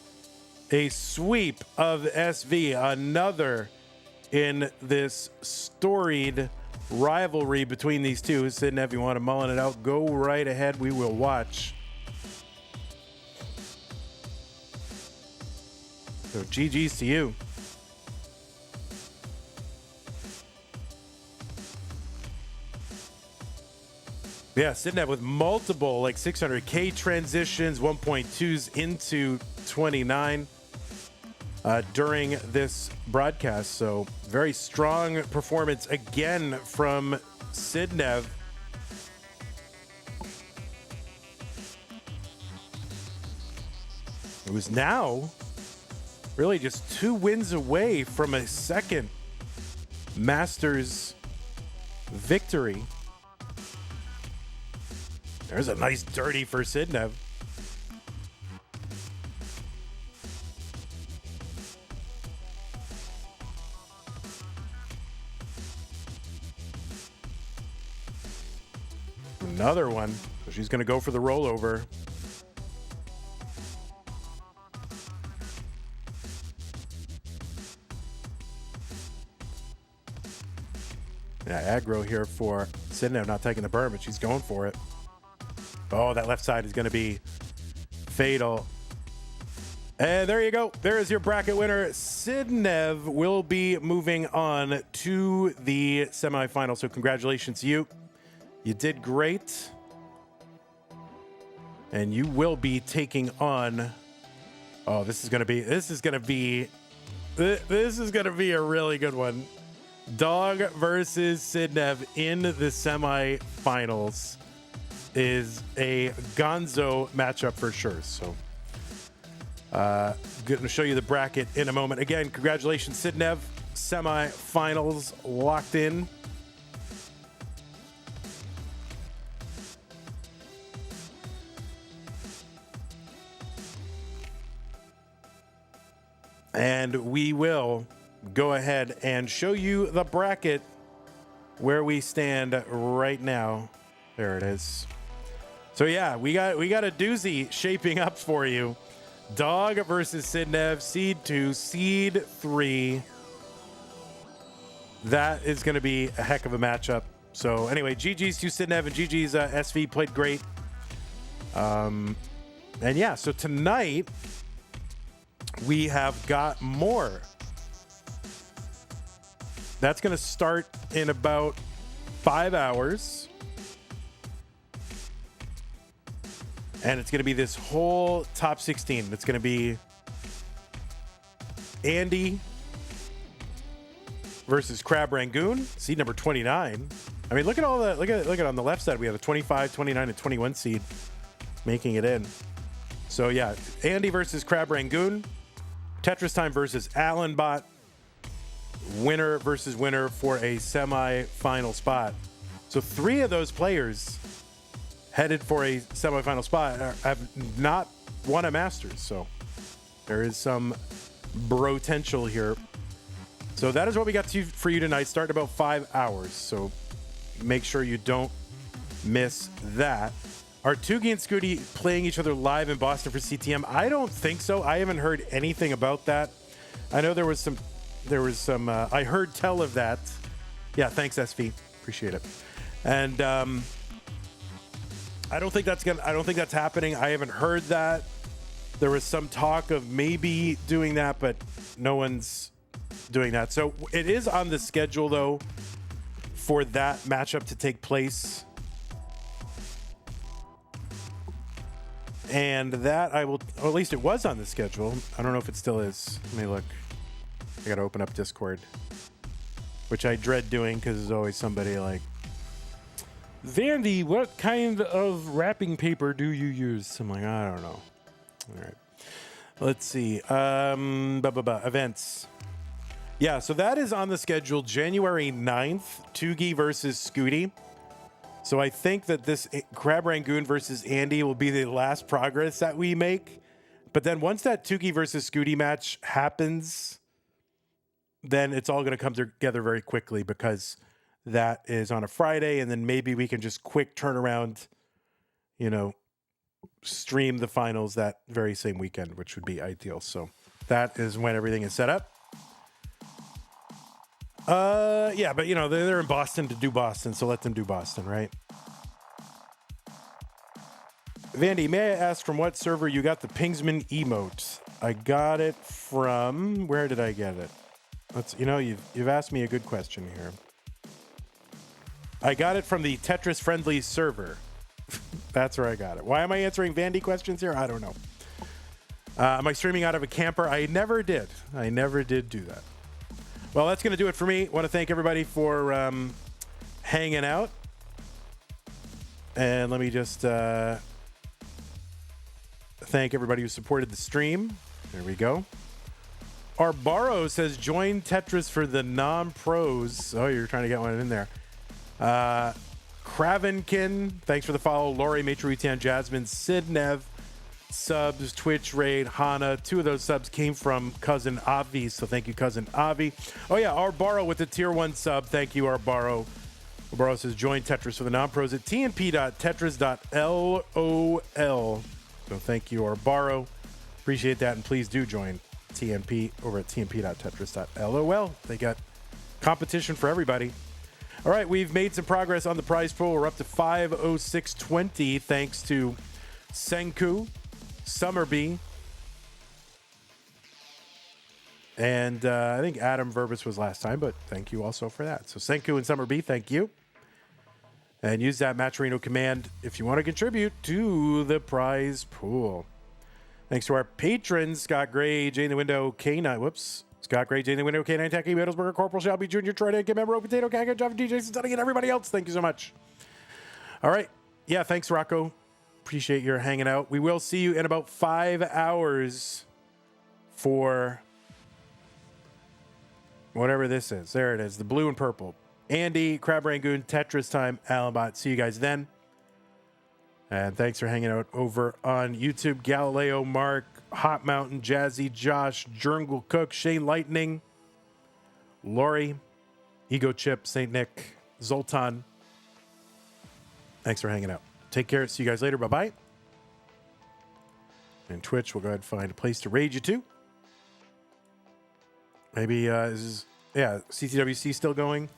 A sweep of SV, another in this storied rivalry between these two. Sidnev, if you want to mullen it out, go right ahead. We will watch. So GG's to you. Yeah, Sidnev with multiple 600K transitions, 1.2s into 29 during this broadcast. So very strong performance again from Sidnev. It was now really just 2 wins away from a second Masters victory. There's a nice dirty for Sidnev. Another one. So she's going to go for the rollover. Yeah, aggro here for Sidnev, not taking the burn, but she's going for it. Oh, that left side is going to be fatal. And there you go. There is your bracket winner. Sidnev will be moving on to the semifinal. So congratulations to you. You did great. And you will be taking on... Oh, this is going to be a really good one. Dog versus Sidnev in the semifinals is a gonzo matchup for sure. So going to show you the bracket in a moment. Again, congratulations, Sidnev. Semifinals locked in. And we will go ahead and show you the bracket where we stand right now. There it is. So yeah, we got a doozy shaping up for you. Dog versus Sidnev, seed 2, seed 3. That is going to be a heck of a matchup. So anyway, GG's to Sidnev and GG's SV played great. And yeah, so tonight we have got more. That's going to start in about 5 hours. And it's going to be this whole top 16. It's going to be Andy versus Crab Rangoon, seed number 29. I mean, look at all the look at on the left side. We have a 25, 29, and 21 seed making it in. So yeah, Andy versus Crab Rangoon, Tetris Time versus Allen Bot, winner versus winner for a semi-final spot. So 3 of those players headed for a semi-final spot have not won a Masters. So there is some potential here. So that is what we got for you tonight. Start in about 5 hours. So make sure you don't miss that. Are Toogie and Scooty playing each other live in Boston for CTM? I don't think so. I haven't heard anything about that. I know there was some, I heard tell of that. Yeah, thanks, SV. Appreciate it. And I don't think that's happening. I haven't heard that. There was some talk of maybe doing that, but no one's doing that. So it is on the schedule, though, for that matchup to take place. And that or at least it was on the schedule. I don't know if it still is. Let me look. I got to open up Discord, which I dread doing because there's always somebody like, Vandy, what kind of wrapping paper do you use? I'm like, I don't know. All right. Let's see. Events. Yeah, so that is on the schedule January 9th, Toogie versus Scooty. So I think that this Crab Rangoon versus Andy will be the last progress that we make. But then once that Toogie versus Scooty match happens, then it's all going to come together very quickly because that is on a Friday. And then maybe we can just quick turn around, stream the finals that very same weekend, which would be ideal. So that is when everything is set up. Yeah, but they're in Boston to do Boston, so let them do Boston, right? Vandy, may I ask from what server you got the Pingsman emote? I got it from, where did I get it? You've asked me a good question here. I got it from the Tetris friendly server. That's where I got it. Why am I answering Vandy questions here? I don't know. Am I streaming out of a camper? I never did do that. Well, that's going to do it for me. I want to thank everybody for hanging out. And let me just thank everybody who supported the stream. There we go. Arbaro says, join Tetris for the non-pros. Oh, you're trying to get one in there. Kravenkin, thanks for the follow. Lori, Matrutian, Jasmine, Sidnev, subs, Twitch, Raid, Hana. 2 of those subs came from Cousin Avi, so thank you, Cousin Avi. Oh yeah, Arbaro with the tier 1 sub. Thank you, Arbaro. Arbaro says, join Tetris for the non-pros at tnp.tetris.lol. So thank you, Arbaro. Appreciate that, and please do join TNP over at tnp.tetris.lol. They got competition for everybody. All right, we've made some progress on the prize pool. We're up to 506.20 thanks to Senku, Summerbee, and I think Adam Verbis was last time, but thank you also for that. So Senku and Summerbee, thank you. And use that Matcherino command if you want to contribute to the prize pool. Thanks to our patrons, Scott Gray, Jay in the Window, K9, whoops. Scott Gray, Jay in the Window, K9 Tacky, Middlesburger, Corporal Shelby Jr., Troy Day, Member, Potato, Caga, Java, DJ, Stunning, and everybody else. Thank you so much. All right. Yeah, thanks, Rocco. Appreciate your hanging out. We will see you in about 5 hours for whatever this is. There it is, the blue and purple. Andy, Crab Rangoon, Tetris Time, Allenbot. See you guys then. And thanks for hanging out over on YouTube. Galileo, Mark, Hot Mountain, Jazzy, Josh, Jerngle Cook, Shane Lightning, Lori, Ego Chip, St. Nick, Zoltan. Thanks for hanging out. Take care. See you guys later. Bye-bye. And Twitch, we'll go ahead and find a place to raid you to. Maybe, CTWC still going?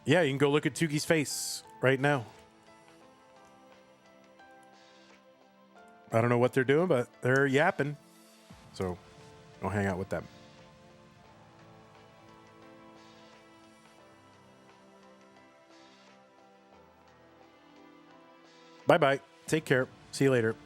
Yeah, you can go look at Tuki's face right now. I don't know what they're doing, but they're yapping. So go hang out with them. Bye-bye. Take care. See you later.